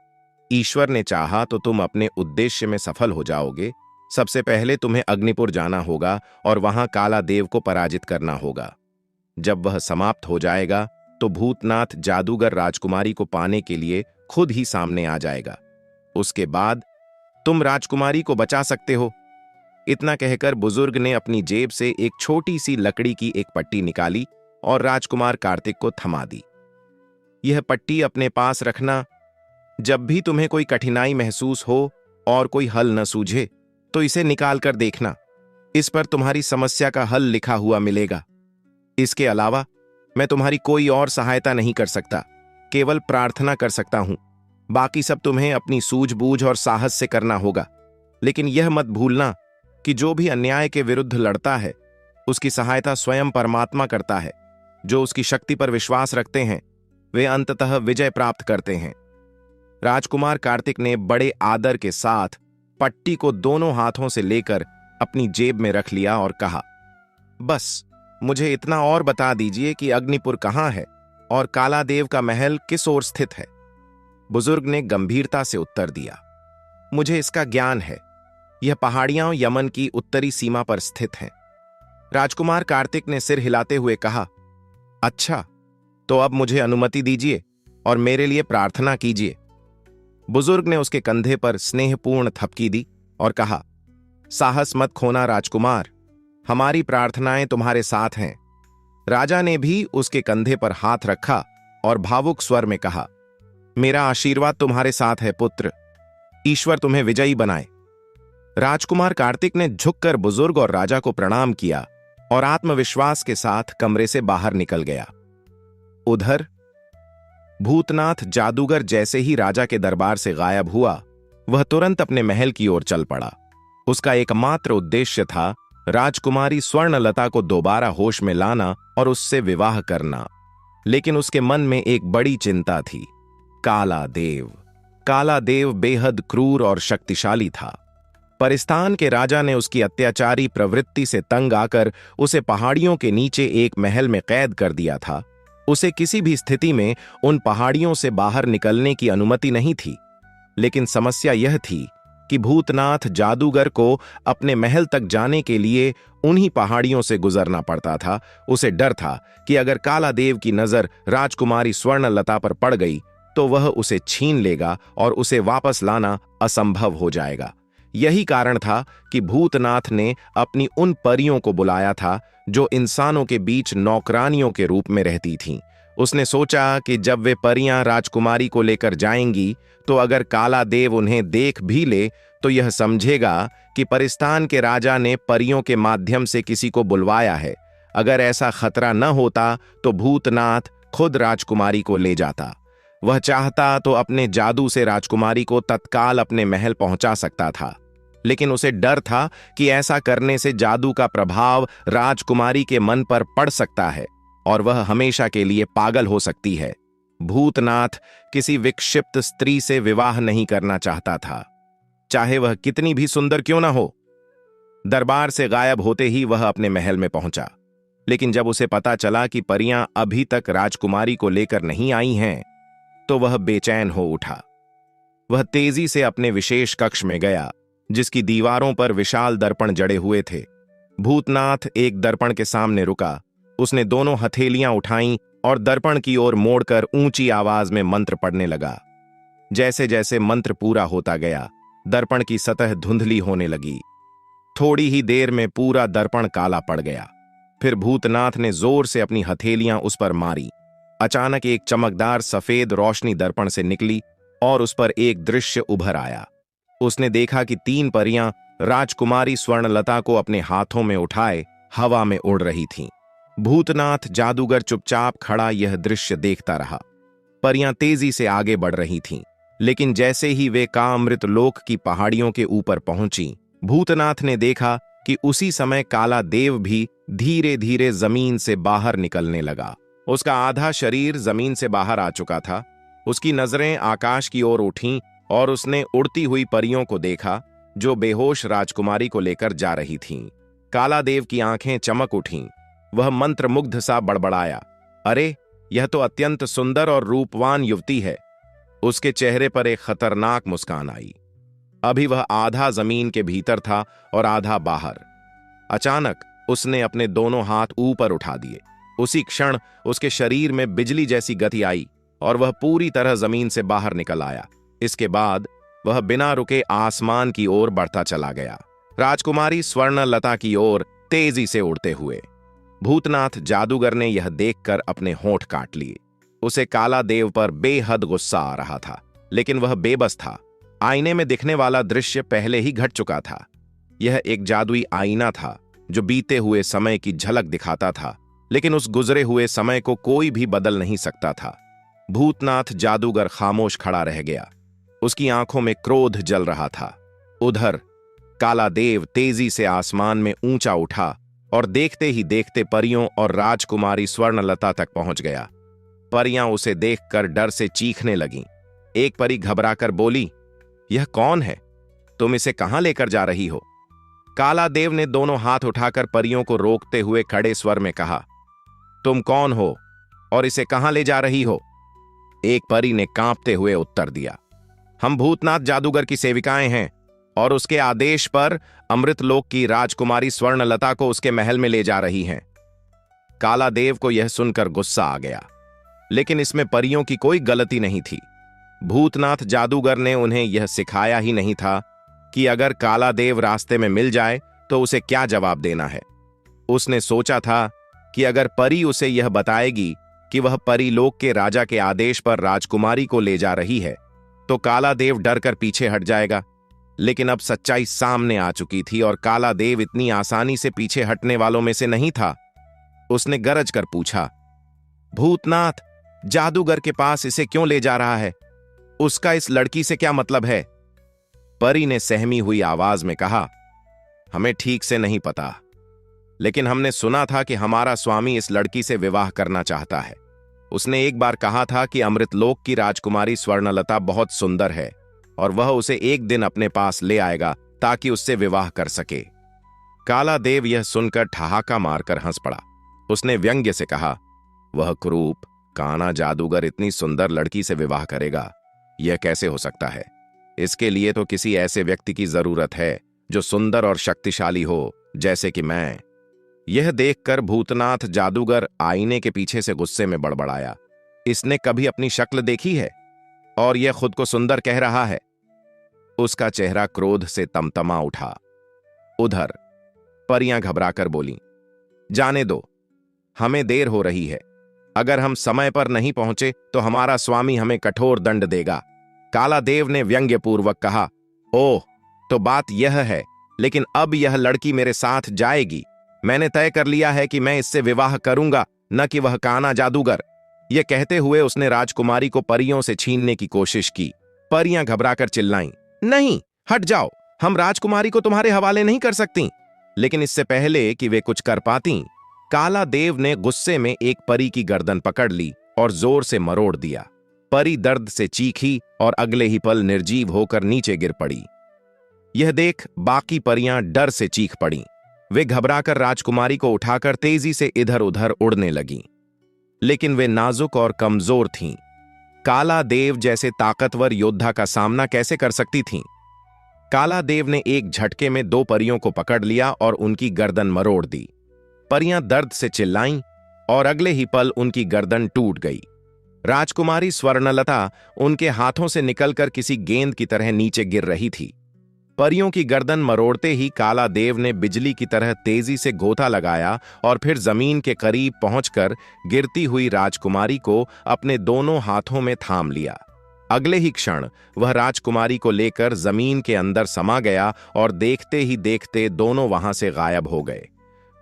ईश्वर ने चाहा तो तुम अपने उद्देश्य में सफल हो जाओगे। सबसे पहले तुम्हें अग्निपुर जाना होगा और वहां काला देव को पराजित करना होगा। जब वह समाप्त हो जाएगा तो भूतनाथ जादूगर राजकुमारी को पाने के लिए खुद ही सामने आ जाएगा। उसके बाद तुम राजकुमारी को बचा सकते हो। इतना कहकर बुजुर्ग ने अपनी जेब से एक छोटी सी लकड़ी की एक पट्टी निकाली और राजकुमार कार्तिक को थमा दी। यह पट्टी अपने पास रखना। जब भी तुम्हें कोई कठिनाई महसूस हो और कोई हल न सूझे तो इसे निकाल कर देखना। इस पर तुम्हारी समस्या का हल लिखा हुआ मिलेगा। इसके अलावा मैं तुम्हारी कोई और सहायता नहीं कर सकता, केवल प्रार्थना कर सकता हूं। बाकी सब तुम्हें अपनी सूझबूझ और साहस से करना होगा। लेकिन यह मत भूलना कि जो भी अन्याय के विरुद्ध लड़ता है, उसकी सहायता स्वयं परमात्मा करता है। जो उसकी शक्ति पर विश्वास रखते हैं, वे अंततः विजय प्राप्त करते हैं। राजकुमार कार्तिक ने बड़े आदर के साथ पट्टी को दोनों हाथों से लेकर अपनी जेब में रख लिया और कहा, बस मुझे इतना और बता दीजिए कि अग्निपुर कहां है और काला देव का महल किस ओर स्थित है। बुजुर्ग ने गंभीरता से उत्तर दिया, मुझे इसका ज्ञान है। यह पहाड़ियां यमन की उत्तरी सीमा पर स्थित हैं। राजकुमार कार्तिक ने सिर हिलाते हुए कहा, अच्छा, तो अब मुझे अनुमति दीजिए और मेरे लिए प्रार्थना कीजिए। बुजुर्ग ने उसके कंधे पर स्नेहपूर्ण थपकी दी और कहा, साहस मत खोना राजकुमार, हमारी प्रार्थनाएं तुम्हारे साथ हैं। राजा ने भी उसके कंधे पर हाथ रखा और भावुक स्वर में कहा, मेरा आशीर्वाद तुम्हारे साथ है पुत्र। ईश्वर तुम्हें विजयी बनाए। राजकुमार कार्तिक ने झुककर बुजुर्ग और राजा को प्रणाम किया और आत्मविश्वास के साथ कमरे से बाहर निकल गया। उधर भूतनाथ जादूगर जैसे ही राजा के दरबार से गायब हुआ, वह तुरंत अपने महल की ओर चल पड़ा। उसका एकमात्र उद्देश्य था राजकुमारी स्वर्णलता को दोबारा होश में लाना और उससे विवाह करना। लेकिन उसके मन में एक बड़ी चिंता थी, काला देव। काला देव बेहद क्रूर और शक्तिशाली था। परिस्तान के राजा ने उसकी अत्याचारी प्रवृत्ति से तंग आकर उसे पहाड़ियों के नीचे एक महल में कैद कर दिया था। उसे किसी भी स्थिति में उन पहाड़ियों से बाहर निकलने की अनुमति नहीं थी। लेकिन समस्या यह थी कि भूतनाथ जादूगर को अपने महल तक जाने के लिए उन्हीं पहाड़ियों से गुजरना पड़ता था। उसे डर था कि अगर काला देव की नजर राजकुमारी स्वर्णलता पर पड़ गई तो वह उसे छीन लेगा और उसे वापस लाना असंभव हो जाएगा। यही कारण था कि भूतनाथ ने अपनी उन परियों को बुलाया था जो इंसानों के बीच नौकरानियों के रूप में रहती थीं। उसने सोचा कि जब वे परियां राजकुमारी को लेकर जाएंगी तो अगर काला देव उन्हें देख भी ले तो यह समझेगा कि परिस्तान के राजा ने परियों के माध्यम से किसी को बुलवाया है। अगर ऐसा खतरा न होता तो भूतनाथ खुद राजकुमारी को ले जाता। वह चाहता तो अपने जादू से राजकुमारी को तत्काल अपने महल पहुंचा सकता था, लेकिन उसे डर था कि ऐसा करने से जादू का प्रभाव राजकुमारी के मन पर पड़ सकता है और वह हमेशा के लिए पागल हो सकती है। भूतनाथ किसी विक्षिप्त स्त्री से विवाह नहीं करना चाहता था, चाहे वह कितनी भी सुंदर क्यों न हो। दरबार से गायब होते ही वह अपने महल में पहुंचा, लेकिन जब उसे पता चला कि परियां अभी तक राजकुमारी को लेकर नहीं आई हैं, तो वह बेचैन हो उठा। वह तेजी से अपने विशेष कक्ष में गया, जिसकी दीवारों पर विशाल दर्पण जड़े हुए थे। भूतनाथ एक दर्पण के सामने रुका। उसने दोनों हथेलियां उठाईं और दर्पण की ओर मोड़कर ऊंची आवाज में मंत्र पढ़ने लगा। जैसे जैसे मंत्र पूरा होता गया, दर्पण की सतह धुंधली होने लगी। थोड़ी ही देर में पूरा दर्पण काला पड़ गया। फिर भूतनाथ ने जोर से अपनी हथेलियां उस पर मारी। अचानक एक चमकदार सफेद रोशनी दर्पण से निकली और उस पर एक दृश्य उभर आया। उसने देखा कि 3 परियां राजकुमारी स्वर्णलता को अपने हाथों में उठाए हवा में उड़ रही थीं। भूतनाथ जादूगर चुपचाप खड़ा यह दृश्य देखता रहा। परियां तेजी से आगे बढ़ रही थीं, लेकिन जैसे ही वे कामृत लोक की पहाड़ियों के ऊपर पहुंची, भूतनाथ ने देखा कि उसी समय काला देव भी धीरे धीरे जमीन से बाहर निकलने लगा। उसका आधा शरीर जमीन से बाहर आ चुका था। उसकी नजरें आकाश की ओर उठीं और उसने उड़ती हुई परियों को देखा जो बेहोश राजकुमारी को लेकर जा रही थीं। काला देव की आंखें चमक उठीं। वह मंत्रमुग्ध सा बड़बड़ाया, अरे, यह तो अत्यंत सुंदर और रूपवान युवती है। उसके चेहरे पर एक खतरनाक मुस्कान आई। अभी वह आधा जमीन के भीतर था और आधा बाहर। अचानक उसने अपने दोनों हाथ ऊपर उठा दिए। उसी क्षण उसके शरीर में बिजली जैसी गति आई और वह पूरी तरह जमीन से बाहर निकल आया। इसके बाद वह बिना रुके आसमान की ओर बढ़ता चला गया, राजकुमारी स्वर्णलता की ओर तेजी से उड़ते हुए। भूतनाथ जादूगर ने यह देखकर अपने होंठ काट लिए। उसे काला देव पर बेहद गुस्सा आ रहा था, लेकिन वह बेबस था। आईने में दिखने वाला दृश्य पहले ही घट चुका था। यह एक जादुई आईना था जो बीते हुए समय की झलक दिखाता था, लेकिन उस गुजरे हुए समय को कोई भी बदल नहीं सकता था। भूतनाथ जादूगर खामोश खड़ा रह गया। उसकी आंखों में क्रोध जल रहा था। उधर काला देव तेजी से आसमान में ऊंचा उठा और देखते ही देखते परियों और राजकुमारी स्वर्णलता तक पहुंच गया। परियां उसे देखकर डर से चीखने लगीं। एक परी घबराकर बोली, यह कौन है? तुम इसे कहां लेकर जा रही हो? काला देव ने दोनों हाथ उठाकर परियों को रोकते हुए खड़े स्वर में कहा, तुम कौन हो और इसे कहां ले जा रही हो? एक परी ने कांपते हुए उत्तर दिया, हम भूतनाथ जादूगर की सेविकाएं हैं और उसके आदेश पर अमृतलोक की राजकुमारी स्वर्णलता को उसके महल में ले जा रही हैं। काला देव को यह सुनकर गुस्सा आ गया, लेकिन इसमें परियों की कोई गलती नहीं थी। भूतनाथ जादूगर ने उन्हें यह सिखाया ही नहीं था कि अगर काला देव रास्ते में मिल जाए तो उसे क्या जवाब देना है। उसने सोचा था कि अगर परी उसे यह बताएगी कि वह परीलोक के राजा के आदेश पर राजकुमारी को ले जा रही है, तो काला देव डर कर पीछे हट जाएगा। लेकिन अब सच्चाई सामने आ चुकी थी और काला देव इतनी आसानी से पीछे हटने वालों में से नहीं था। उसने गरज कर पूछा, भूतनाथ, जादूगर के पास इसे क्यों ले जा रहा है? उसका इस लड़की से क्या मतलब है? परी ने सहमी हुई आवाज में कहा, हमें ठीक से नहीं पता, लेकिन हमने सुना था कि हमारा स्वामी इस लड़की से विवाह करना चाहता है। उसने एक बार कहा था कि अमृतलोक की राजकुमारी स्वर्णलता बहुत सुंदर है और वह उसे एक दिन अपने पास ले आएगा ताकि उससे विवाह कर सके। काला देव यह सुनकर ठहाका मारकर हंस पड़ा। उसने व्यंग्य से कहा, वह क्रूप काना जादूगर इतनी सुंदर लड़की से विवाह करेगा? यह कैसे हो सकता है? इसके लिए तो किसी ऐसे व्यक्ति की जरूरत है जो सुंदर और शक्तिशाली हो, जैसे कि मैं। यह देखकर भूतनाथ जादूगर आईने के पीछे से गुस्से में बड़बड़ाया। इसने कभी अपनी शक्ल देखी है और यह खुद को सुंदर कह रहा है? उसका चेहरा क्रोध से तमतमा उठा। उधर परियां घबराकर बोलीं, जाने दो, हमें देर हो रही है। अगर हम समय पर नहीं पहुंचे तो हमारा स्वामी हमें कठोर दंड देगा। काला देव ने व्यंग्यपूर्वक कहा, ओह, तो बात यह है, लेकिन अब यह लड़की मेरे साथ जाएगी। मैंने तय कर लिया है कि मैं इससे विवाह करूंगा, न कि वह काना जादूगर। यह कहते हुए उसने राजकुमारी को परियों से छीनने की कोशिश की। परियां घबराकर चिल्लाईं, नहीं, हट जाओ, हम राजकुमारी को तुम्हारे हवाले नहीं कर सकती। लेकिन इससे पहले कि वे कुछ कर पातीं, काला देव ने गुस्से में एक परी की गर्दन पकड़ ली और जोर से मरोड़ दिया। परी दर्द से चीखी और अगले ही पल निर्जीव होकर नीचे गिर पड़ी। यह देख बाकी परियां डर से चीख पड़ीं। वे घबराकर राजकुमारी को उठाकर तेजी से इधर उधर उड़ने लगीं। लेकिन वे नाजुक और कमजोर थीं। काला देव जैसे ताकतवर योद्धा का सामना कैसे कर सकती थीं? काला देव ने एक झटके में दो परियों को पकड़ लिया और उनकी गर्दन मरोड़ दी। परियां दर्द से चिल्लाईं और अगले ही पल उनकी गर्दन टूट गई। राजकुमारी स्वर्णलता उनके हाथों से निकलकर किसी गेंद की तरह नीचे गिर रही थी। परियों की गर्दन मरोड़ते ही काला देव ने बिजली की तरह तेजी से गोता लगाया और फिर जमीन के करीब पहुंचकर गिरती हुई राजकुमारी को अपने दोनों हाथों में थाम लिया। अगले ही क्षण वह राजकुमारी को लेकर जमीन के अंदर समा गया और देखते ही देखते दोनों वहां से गायब हो गए।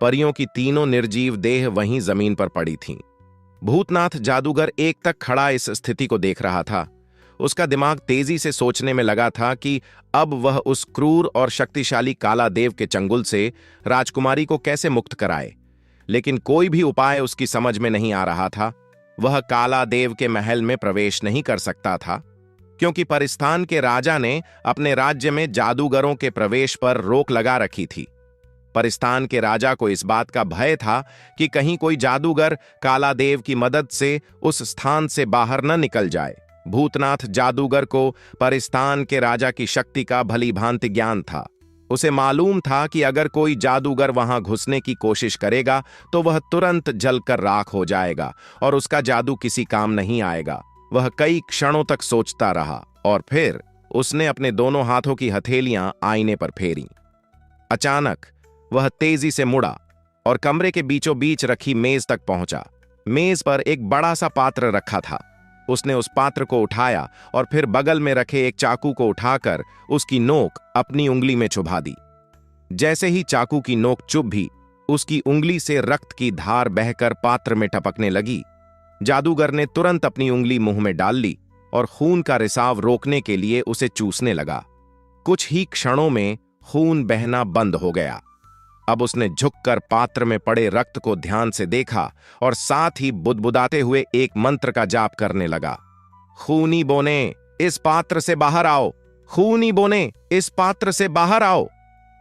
परियों की तीनों निर्जीव देह वहीं जमीन पर पड़ी थीं। भूतनाथ जादूगर एक तक खड़ा इस स्थिति को देख रहा था। उसका दिमाग तेजी से सोचने में लगा था कि अब वह उस क्रूर और शक्तिशाली काला देव के चंगुल से राजकुमारी को कैसे मुक्त कराए। लेकिन कोई भी उपाय उसकी समझ में नहीं आ रहा था। वह काला देव के महल में प्रवेश नहीं कर सकता था, क्योंकि परिस्थान के राजा ने अपने राज्य में जादूगरों के प्रवेश पर रोक लगा रखी थी। परिस्थान के राजा को इस बात का भय था कि कहीं कोई जादूगर काला देव की मदद से उस स्थान से बाहर न निकल जाए। भूतनाथ जादूगर को परिस्थान के राजा की शक्ति का भली भांति ज्ञान था। उसे मालूम था कि अगर कोई जादूगर वहां घुसने की कोशिश करेगा तो वह तुरंत जलकर राख हो जाएगा और उसका जादू किसी काम नहीं आएगा। वह कई क्षणों तक सोचता रहा और फिर उसने अपने दोनों हाथों की हथेलियां आईने पर फेरी। अचानक वह तेजी से मुड़ा और कमरे के बीचों बीच रखी मेज तक पहुंचा। मेज पर एक बड़ा सा पात्र रखा था। उसने उस पात्र को उठाया और फिर बगल में रखे एक चाकू को उठाकर उसकी नोक अपनी उंगली में चुभा दी। जैसे ही चाकू की नोक चुभी, उसकी उंगली से रक्त की धार बहकर पात्र में टपकने लगी। जादूगर ने तुरंत अपनी उंगली मुंह में डाल ली और खून का रिसाव रोकने के लिए उसे चूसने लगा। कुछ ही क्षणों में खून बहना बंद हो गया। अब उसने झुककर पात्र में पड़े रक्त को ध्यान से देखा और साथ ही बुदबुदाते हुए एक मंत्र का जाप करने लगा। खूनी बोने, इस पात्र से बाहर आओ। खूनी बोने, इस पात्र से बाहर आओ।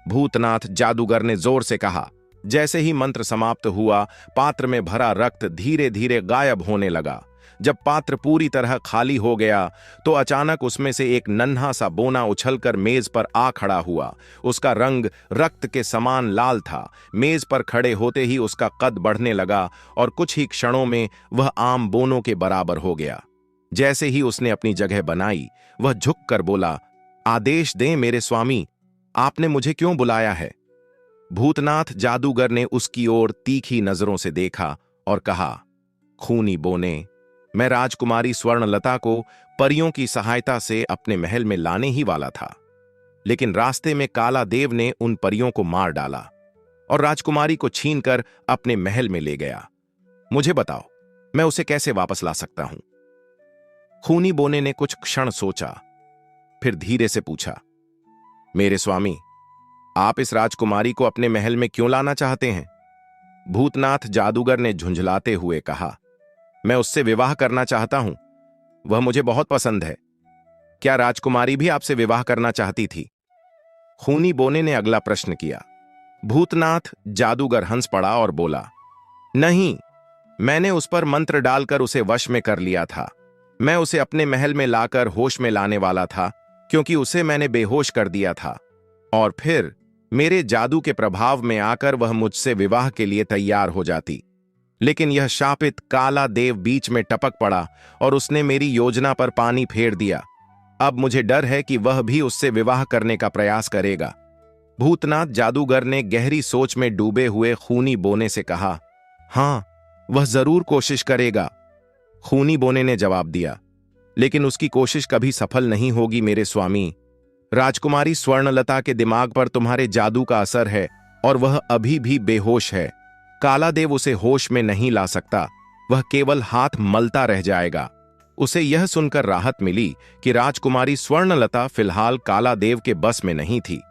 भूतनाथ जादूगर ने जोर से कहा। जैसे ही मंत्र समाप्त हुआ, पात्र में भरा रक्त धीरे धीरे गायब होने लगा। जब पात्र पूरी तरह खाली हो गया तो अचानक उसमें से एक नन्हा सा बोना उछलकर मेज पर आ खड़ा हुआ। उसका रंग रक्त के समान लाल था। मेज पर खड़े होते ही उसका कद बढ़ने लगा और कुछ ही क्षणों में वह आम बोनों के बराबर हो गया। जैसे ही उसने अपनी जगह बनाई, वह झुककर बोला, आदेश दें मेरे स्वामी, आपने मुझे क्यों बुलाया है? भूतनाथ जादूगर ने उसकी ओर तीखी नजरों से देखा और कहा, खूनी बोने, मैं राजकुमारी स्वर्णलता को परियों की सहायता से अपने महल में लाने ही वाला था, लेकिन रास्ते में काला देव ने उन परियों को मार डाला और राजकुमारी को छीनकर अपने महल में ले गया। मुझे बताओ, मैं उसे कैसे वापस ला सकता हूं? खूनी बोने ने कुछ क्षण सोचा, फिर धीरे से पूछा, मेरे स्वामी, आप इस राजकुमारी को अपने महल में क्यों लाना चाहते हैं? भूतनाथ जादूगर ने झुंझलाते हुए कहा, मैं उससे विवाह करना चाहता हूं। वह मुझे बहुत पसंद है। क्या राजकुमारी भी आपसे विवाह करना चाहती थी? खूनी बोने ने अगला प्रश्न किया। भूतनाथ जादूगर हंस पड़ा और बोला, नहीं, मैंने उस पर मंत्र डालकर उसे वश में कर लिया था। मैं उसे अपने महल में लाकर होश में लाने वाला था, क्योंकि उसे मैंने बेहोश कर दिया था, और फिर मेरे जादू के प्रभाव में आकर वह मुझसे विवाह के लिए तैयार हो जाती। लेकिन यह शापित काला देव बीच में टपक पड़ा और उसने मेरी योजना पर पानी फेर दिया। अब मुझे डर है कि वह भी उससे विवाह करने का प्रयास करेगा। भूतनाथ जादूगर ने गहरी सोच में डूबे हुए खूनी बोने से कहा, हां, वह जरूर कोशिश करेगा। खूनी बोने ने जवाब दिया, लेकिन उसकी कोशिश कभी सफल नहीं होगी मेरे स्वामी। राजकुमारी स्वर्णलता के दिमाग पर तुम्हारे जादू का असर है और वह अभी भी बेहोश है। काला देव उसे होश में नहीं ला सकता, वह केवल हाथ मलता रह जाएगा। उसे यह सुनकर राहत मिली कि राजकुमारी स्वर्णलता फिलहाल काला देव के बस में नहीं थी।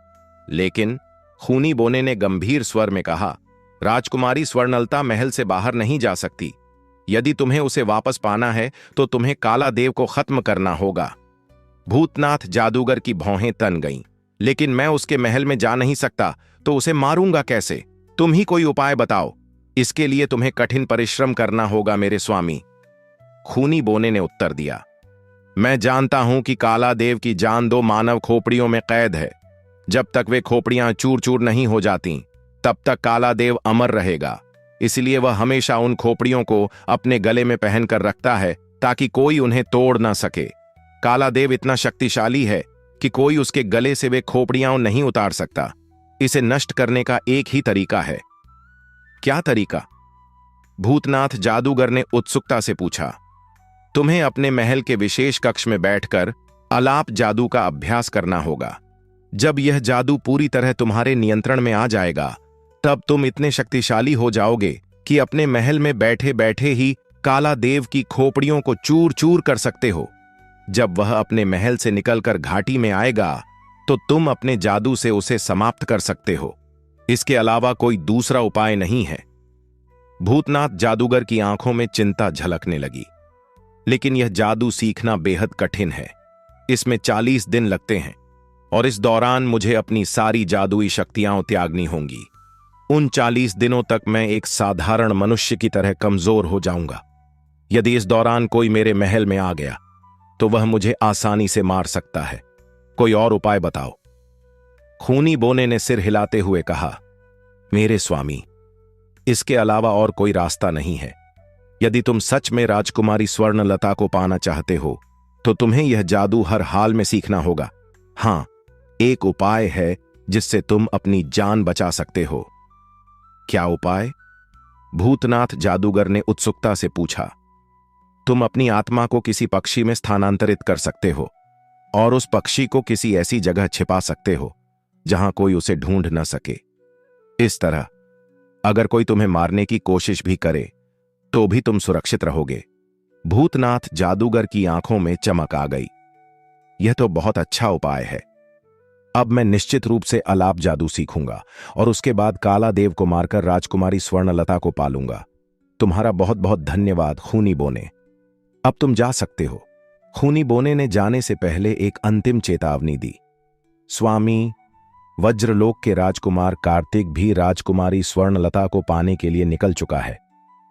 लेकिन खूनी बोने ने गंभीर स्वर में कहा, राजकुमारी स्वर्णलता महल से बाहर नहीं जा सकती। यदि तुम्हें उसे वापस पाना है तो तुम्हें काला देव को खत्म करना होगा। भूतनाथ जादूगर की भौहें तन गईं। लेकिन मैं उसके महल में जा नहीं सकता, तो उसे मारूंगा कैसे? तुम ही कोई उपाय बताओ। इसके लिए तुम्हें कठिन परिश्रम करना होगा मेरे स्वामी। खूनी बोने ने उत्तर दिया, मैं जानता हूं कि काला देव की जान दो मानव खोपड़ियों में कैद है। जब तक वे खोपड़ियां चूर चूर नहीं हो जाती, तब तक काला देव अमर रहेगा। इसलिए वह हमेशा उन खोपड़ियों को अपने गले में पहनकर रखता है, ताकि कोई उन्हें तोड़ ना सके। काला देव इतना शक्तिशाली है कि कोई उसके गले से वे खोपड़ियां नहीं उतार सकता। इसे नष्ट करने का एक ही तरीका है। क्या तरीका? भूतनाथ जादूगर ने उत्सुकता से पूछा। तुम्हें अपने महल के विशेष कक्ष में बैठकर अलाप जादू का अभ्यास करना होगा। जब यह जादू पूरी तरह तुम्हारे नियंत्रण में आ जाएगा, तब तुम इतने शक्तिशाली हो जाओगे कि अपने महल में बैठे बैठे ही काला देव की खोपड़ियों को चूर चूर कर सकते हो। जब वह अपने महल से निकलकर घाटी में आएगा, तो तुम अपने जादू से उसे समाप्त कर सकते हो। इसके अलावा कोई दूसरा उपाय नहीं है। भूतनाथ जादूगर की आंखों में चिंता झलकने लगी। लेकिन यह जादू सीखना बेहद कठिन है। इसमें 40 दिन लगते हैं, और इस दौरान मुझे अपनी सारी जादुई शक्तियां त्यागनी होंगी। उन 40 दिनों तक मैं एक साधारण मनुष्य की तरह कमजोर हो जाऊंगा। यदि इस दौरान कोई मेरे महल में आ गया, तो वह मुझे आसानी से मार सकता है। कोई और उपाय बताओ। खूनी बोने ने सिर हिलाते हुए कहा, मेरे स्वामी, इसके अलावा और कोई रास्ता नहीं है। यदि तुम सच में राजकुमारी स्वर्णलता को पाना चाहते हो, तो तुम्हें यह जादू हर हाल में सीखना होगा। हां, एक उपाय है जिससे तुम अपनी जान बचा सकते हो। क्या उपाय? भूतनाथ जादूगर ने उत्सुकता से पूछा। तुम अपनी आत्मा को किसी पक्षी में स्थानांतरित कर सकते हो, और उस पक्षी को किसी ऐसी जगह छिपा सकते हो जहां कोई उसे ढूंढ न सके। इस तरह अगर कोई तुम्हें मारने की कोशिश भी करे, तो भी तुम सुरक्षित रहोगे। भूतनाथ जादूगर की आंखों में चमक आ गई। यह तो बहुत अच्छा उपाय है। अब मैं निश्चित रूप से अलाप जादू सीखूंगा, और उसके बाद काला देव को मारकर राजकुमारी स्वर्णलता को पालूंगा। तुम्हारा बहुत बहुत धन्यवाद खूनी बोने। अब तुम जा सकते हो। खूनी बोने ने जाने से पहले एक अंतिम चेतावनी दी। स्वामी, वज्रलोक के राजकुमार कार्तिक भी राजकुमारी स्वर्णलता को पाने के लिए निकल चुका है।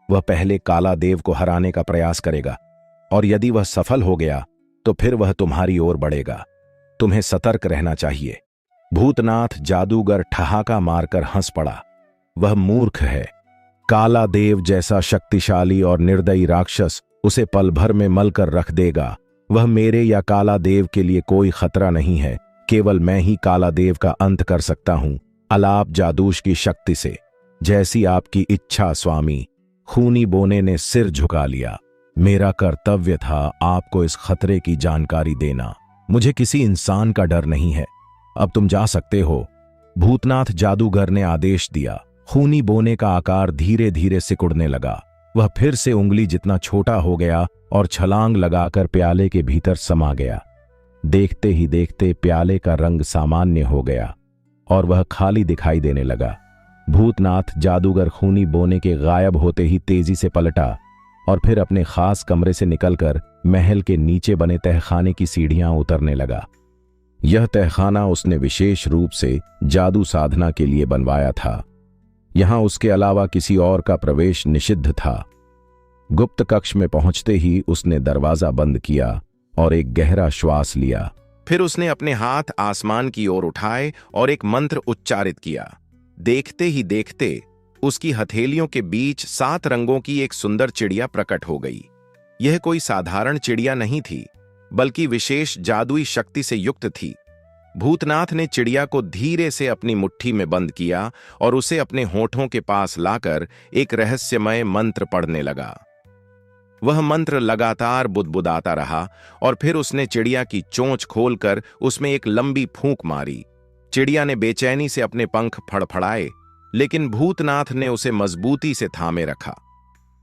वह पहले काला देव को हराने का प्रयास करेगा, और यदि वह सफल हो गया, तो फिर वह तुम्हारी ओर बढ़ेगा। तुम्हें सतर्क रहना चाहिए। भूतनाथ जादूगर ठहाका मारकर हंस पड़ा। वह मूर्ख है। काला देव जैसा शक्तिशाली और निर्दयी राक्षस उसे पल भर में मलकर रख देगा। वह मेरे या काला देव के लिए कोई खतरा नहीं है। केवल मैं ही काला देव का अंत कर सकता हूं, अलाप जादूश की शक्ति से। जैसी आपकी इच्छा स्वामी। खूनी बोने ने सिर झुका लिया। मेरा कर्तव्य था आपको इस खतरे की जानकारी देना। मुझे किसी इंसान का डर नहीं है। अब तुम जा सकते हो। भूतनाथ जादूगर ने आदेश दिया। खूनी बोने का आकार धीरे धीरे सिकुड़ने लगा। वह फिर से उंगली जितना छोटा हो गया और छलांग लगाकर प्याले के भीतर समा गया। देखते ही देखते प्याले का रंग सामान्य हो गया और वह खाली दिखाई देने लगा। भूतनाथ जादूगर खूनी बोने के गायब होते ही तेजी से पलटा और फिर अपने खास कमरे से निकलकर महल के नीचे बने तहखाने की सीढ़ियां उतरने लगा। यह तहखाना उसने विशेष रूप से जादू साधना के लिए बनवाया था। यहां उसके अलावा किसी और का प्रवेश निषिद्ध था। गुप्त कक्ष में पहुंचते ही उसने दरवाजा बंद किया और एक गहरा श्वास लिया। फिर उसने अपने हाथ आसमान की ओर उठाए और एक मंत्र उच्चारित किया। देखते ही देखते उसकी हथेलियों के बीच 7 रंगों की एक सुंदर चिड़िया प्रकट हो गई। यह कोई साधारण चिड़िया नहीं थी, बल्कि विशेष जादुई शक्ति से युक्त थी। भूतनाथ ने चिड़िया को धीरे से अपनी मुट्ठी में बंद किया और उसे अपने होठों के पास लाकर एक रहस्यमय मंत्र पढ़ने लगा। वह मंत्र लगातार बुदबुदाता रहा और फिर उसने चिड़िया की चोंच खोलकर उसमें एक लंबी फूंक मारी। चिड़िया ने बेचैनी से अपने पंख फड़फड़ाए, लेकिन भूतनाथ ने उसे मजबूती से थामे रखा।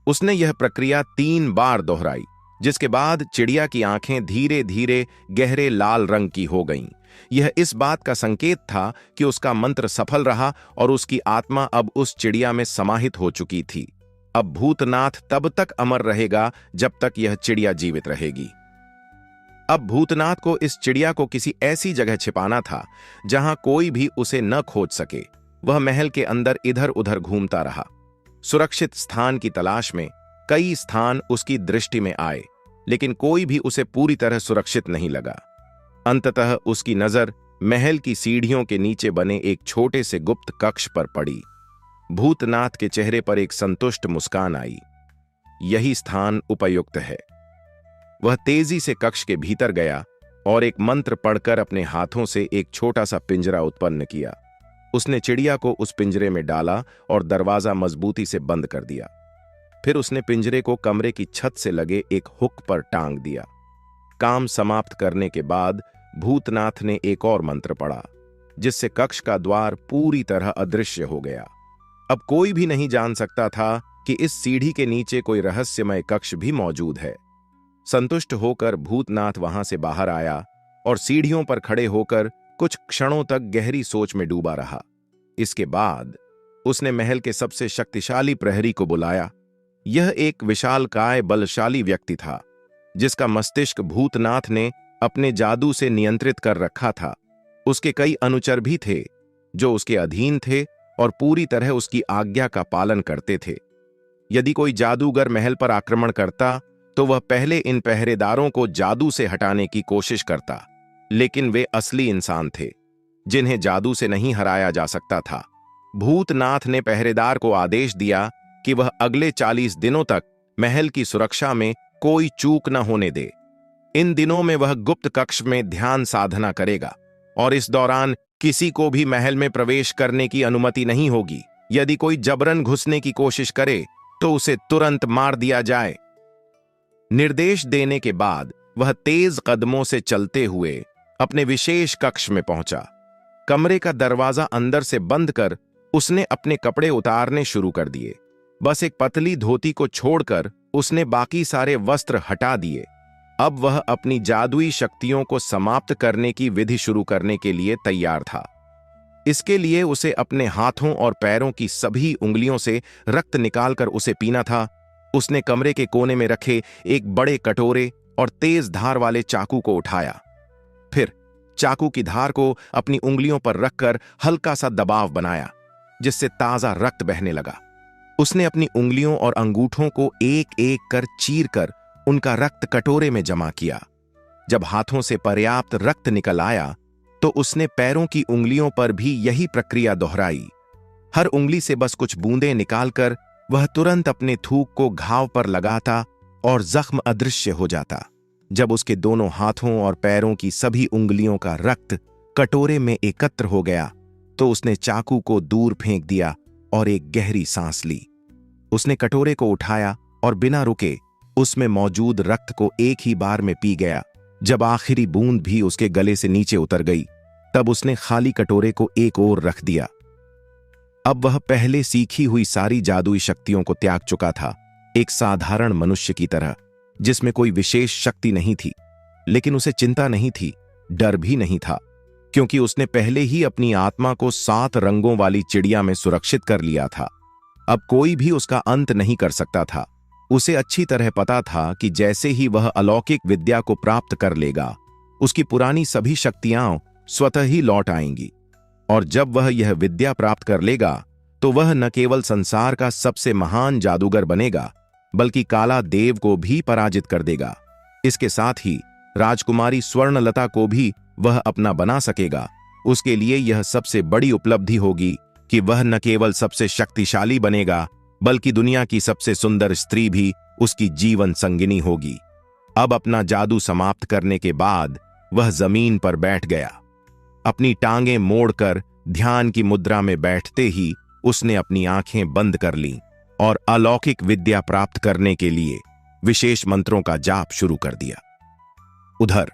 उसने यह प्रक्रिया 3 बार दोहराई, जिसके बाद चिड़िया की आंखें धीरे धीरे गहरे लाल रंग की हो गईं। यह इस बात का संकेत था कि उसका मंत्र सफल रहा और उसकी आत्मा अब उस चिड़िया में समाहित हो चुकी थी। अब भूतनाथ तब तक अमर रहेगा जब तक यह चिड़िया जीवित रहेगी। अब भूतनाथ को इस चिड़िया को किसी ऐसी जगह छिपाना था जहां कोई भी उसे न खोज सके। वह महल के अंदर इधर उधर घूमता रहा। सुरक्षित स्थान की तलाश में कई स्थान उसकी दृष्टि में आए, लेकिन कोई भी उसे पूरी तरह सुरक्षित नहीं लगा। अंततः उसकी नजर महल की सीढ़ियों के नीचे बने एक छोटे से गुप्त कक्ष पर पड़ी। भूतनाथ के चेहरे पर एक संतुष्ट मुस्कान आई। यही स्थान उपयुक्त है। वह तेजी से कक्ष के भीतर गया और एक मंत्र पढ़कर अपने हाथों से एक छोटा सा पिंजरा उत्पन्न किया। उसने चिड़िया को उस पिंजरे में डाला और दरवाजा मजबूती से बंद कर दिया। फिर उसने पिंजरे को कमरे की छत से लगे एक हुक पर टांग दिया। काम समाप्त करने के बाद भूतनाथ ने एक और मंत्र पढ़ा, जिससे कक्ष का द्वार पूरी तरह अदृश्य हो गया। अब कोई भी नहीं जान सकता था कि इस सीढ़ी के नीचे कोई रहस्यमय कक्ष भी मौजूद है। संतुष्ट होकर भूतनाथ वहां से बाहर आया और सीढ़ियों पर खड़े होकर कुछ क्षणों तक गहरी सोच में डूबा रहा। इसके बाद उसने महल के सबसे शक्तिशाली प्रहरी को बुलाया। यह एक विशालकाय बलशाली व्यक्ति था, जिसका मस्तिष्क भूतनाथ ने अपने जादू से नियंत्रित कर रखा था। उसके कई अनुचर भी थे जो उसके अधीन थे और पूरी तरह उसकी आज्ञा का पालन करते थे। यदि कोई जादूगर महल पर आक्रमण करता तो वह पहले इन पहरेदारों को जादू से हटाने की कोशिश करता, लेकिन वे असली इंसान थे जिन्हें जादू से नहीं हराया जा सकता था। भूतनाथ ने पहरेदार को आदेश दिया कि वह अगले 40 दिनों तक महल की सुरक्षा में कोई चूक न होने दे। इन दिनों में वह गुप्त कक्ष में ध्यान साधना करेगा और इस दौरान किसी को भी महल में प्रवेश करने की अनुमति नहीं होगी। यदि कोई जबरन घुसने की कोशिश करे तो उसे तुरंत मार दिया जाए। निर्देश देने के बाद वह तेज कदमों से चलते हुए अपने विशेष कक्ष में पहुंचा। कमरे का दरवाजा अंदर से बंद कर उसने अपने कपड़े उतारने शुरू कर दिए। बस एक पतली धोती को छोड़कर उसने बाकी सारे वस्त्र हटा दिए। अब वह अपनी जादुई शक्तियों को समाप्त करने की विधि शुरू करने के लिए तैयार था। इसके लिए उसे अपने हाथों और पैरों की सभी उंगलियों से रक्त निकालकर उसे पीना था। उसने कमरे के कोने में रखे एक बड़े कटोरे और तेज धार वाले चाकू को उठाया। फिर चाकू की धार को अपनी उंगलियों पर रखकर हल्का सा दबाव बनाया, जिससे ताजा रक्त बहने लगा। उसने अपनी उंगलियों और अंगूठों को एक एक कर चीर कर उनका रक्त कटोरे में जमा किया। जब हाथों से पर्याप्त रक्त निकल आया तो उसने पैरों की उंगलियों पर भी यही प्रक्रिया दोहराई। हर उंगली से बस कुछ बूंदें निकालकर वह तुरंत अपने थूक को घाव पर लगाता और जख्म अदृश्य हो जाता। जब उसके दोनों हाथों और पैरों की सभी उंगलियों का रक्त कटोरे में एकत्र हो गया तो उसने चाकू को दूर फेंक दिया और एक गहरी सांस ली। उसने कटोरे को उठाया और बिना रुके उसमें मौजूद रक्त को एक ही बार में पी गया। जब आखिरी बूंद भी उसके गले से नीचे उतर गई, तब उसने खाली कटोरे को एक ओर रख दिया। अब वह पहले सीखी हुई सारी जादुई शक्तियों को त्याग चुका था, एक साधारण मनुष्य की तरह, जिसमें कोई विशेष शक्ति नहीं थी। लेकिन उसे चिंता नहीं थी, डर भी नहीं था, क्योंकि उसने पहले ही अपनी आत्मा को 7 रंगों वाली चिड़िया में सुरक्षित कर लिया था। अब कोई भी उसका अंत नहीं कर सकता था। उसे अच्छी तरह पता था कि जैसे ही वह अलौकिक विद्या को प्राप्त कर लेगा, उसकी पुरानी सभी शक्तियां स्वतः ही लौट आएंगी। और जब वह यह विद्या प्राप्त कर लेगा तो वह न केवल संसार का सबसे महान जादूगर बनेगा, बल्कि काला देव को भी पराजित कर देगा। इसके साथ ही राजकुमारी स्वर्णलता को भी वह अपना बना सकेगा। उसके लिए यह सबसे बड़ी उपलब्धि होगी कि वह न केवल सबसे शक्तिशाली बनेगा, बल्कि दुनिया की सबसे सुंदर स्त्री भी उसकी जीवन संगिनी होगी। अब अपना जादू समाप्त करने के बाद वह जमीन पर बैठ गया। अपनी टांगें मोड़कर ध्यान की मुद्रा में बैठते ही उसने अपनी आंखें बंद कर लीं और अलौकिक विद्या प्राप्त करने के लिए विशेष मंत्रों का जाप शुरू कर दिया। उधर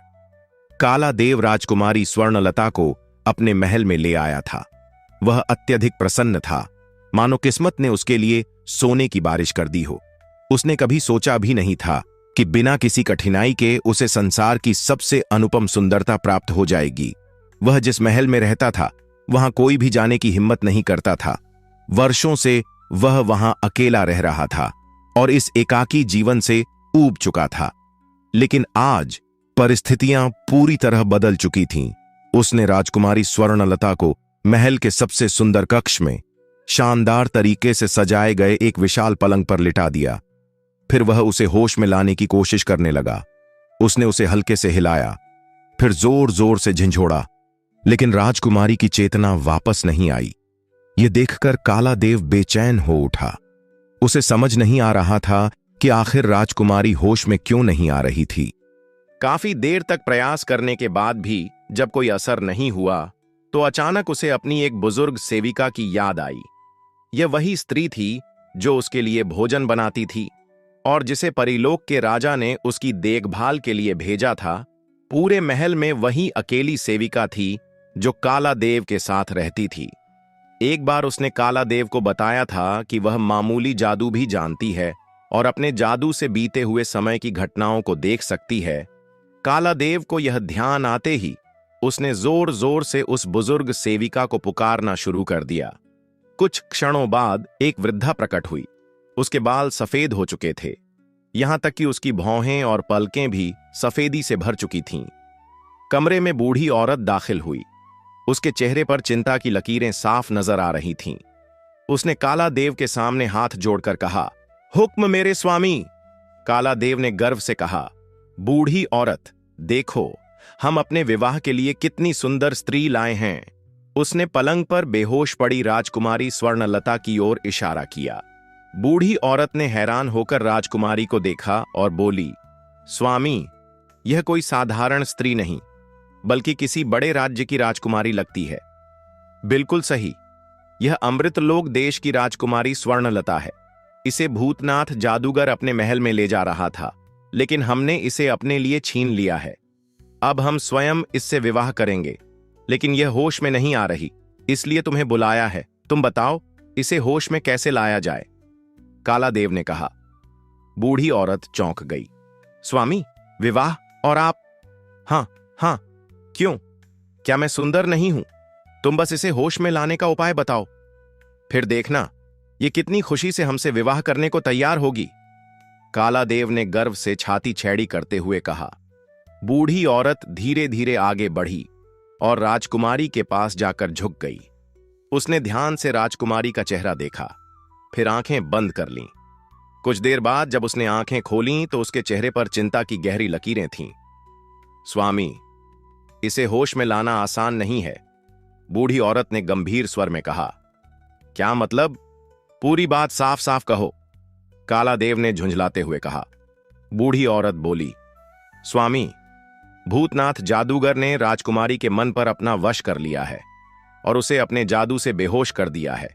काला देव राजकुमारी स्वर्णलता को अपने महल में ले आया था। वह अत्यधिक प्रसन्न था, मानो किस्मत ने उसके लिए सोने की बारिश कर दी हो। उसने कभी सोचा भी नहीं था कि बिना किसी कठिनाई के उसे संसार की सबसे अनुपम सुंदरता प्राप्त हो जाएगी। वह जिस महल में रहता था वहां कोई भी जाने की हिम्मत नहीं करता था। वर्षों से वह वहां अकेला रह रहा था और इस एकाकी जीवन से ऊब चुका था। लेकिन आज परिस्थितियां पूरी तरह बदल चुकी थीं। उसने राजकुमारी स्वर्णलता को महल के सबसे सुंदर कक्ष में शानदार तरीके से सजाए गए एक विशाल पलंग पर लिटा दिया। फिर वह उसे होश में लाने की कोशिश करने लगा। उसने उसे हल्के से हिलाया, फिर जोर जोर से झंझोड़ा, लेकिन राजकुमारी की चेतना वापस नहीं आई। यह देखकर काला देव बेचैन हो उठा। उसे समझ नहीं आ रहा था कि आखिर राजकुमारी होश में क्यों नहीं आ रही थी। काफी देर तक प्रयास करने के बाद भी जब कोई असर नहीं हुआ तो अचानक उसे अपनी एक बुजुर्ग सेविका की याद आई। यह वही स्त्री थी जो उसके लिए भोजन बनाती थी और जिसे परिलोक के राजा ने उसकी देखभाल के लिए भेजा था। पूरे महल में वही अकेली सेविका थी जो काला देव के साथ रहती थी। एक बार उसने काला देव को बताया था कि वह मामूली जादू भी जानती है और अपने जादू से बीते हुए समय की घटनाओं को देख सकती है। काला देव को यह ध्यान आते ही उसने जोर जोर से उस बुजुर्ग सेविका को पुकारना शुरू कर दिया। कुछ क्षणों बाद एक वृद्धा प्रकट हुई। उसके बाल सफेद हो चुके थे, यहां तक कि उसकी भौहें और पलकें भी सफेदी से भर चुकी थीं। कमरे में बूढ़ी औरत दाखिल हुई। उसके चेहरे पर चिंता की लकीरें साफ नजर आ रही थीं। उसने काला देव के सामने हाथ जोड़कर कहा, हुक्म मेरे स्वामी। काला देव ने गर्व से कहा, बूढ़ी औरत, देखो हम अपने विवाह के लिए कितनी सुंदर स्त्री लाए हैं। उसने पलंग पर बेहोश पड़ी राजकुमारी स्वर्णलता की ओर इशारा किया। बूढ़ी औरत ने हैरान होकर राजकुमारी को देखा और बोली, स्वामी, यह कोई साधारण स्त्री नहीं, बल्कि किसी बड़े राज्य की राजकुमारी लगती है। बिल्कुल सही, यह अमृतलोक देश की राजकुमारी स्वर्णलता है। इसे भूतनाथ जादूगर अपने महल में ले जा रहा था, लेकिन हमने इसे अपने लिए छीन लिया है। अब हम स्वयं इससे विवाह करेंगे, लेकिन यह होश में नहीं आ रही, इसलिए तुम्हें बुलाया है। तुम बताओ, इसे होश में कैसे लाया जाए? काला देव ने कहा। बूढ़ी औरत चौंक गई। स्वामी, विवाह और आप? हाँ हाँ, क्यों? क्या मैं सुंदर नहीं हूं? तुम बस इसे होश में लाने का उपाय बताओ, फिर देखना ये कितनी खुशी से हमसे विवाह करने को तैयार होगी। काला देव ने गर्व से छाती छेड़ी करते हुए कहा। बूढ़ी औरत धीरे धीरे आगे बढ़ी और राजकुमारी के पास जाकर झुक गई। उसने ध्यान से राजकुमारी का चेहरा देखा, फिर आंखें बंद कर लीं। कुछ देर बाद जब उसने आंखें खोलीं तो उसके चेहरे पर चिंता की गहरी लकीरें थीं। स्वामी, इसे होश में लाना आसान नहीं है, बूढ़ी औरत ने गंभीर स्वर में कहा। क्या मतलब? पूरी बात साफ साफ कहो, काला देव ने झुंझलाते हुए कहा। बूढ़ी औरत बोली, स्वामी, भूतनाथ जादूगर ने राजकुमारी के मन पर अपना वश कर लिया है और उसे अपने जादू से बेहोश कर दिया है।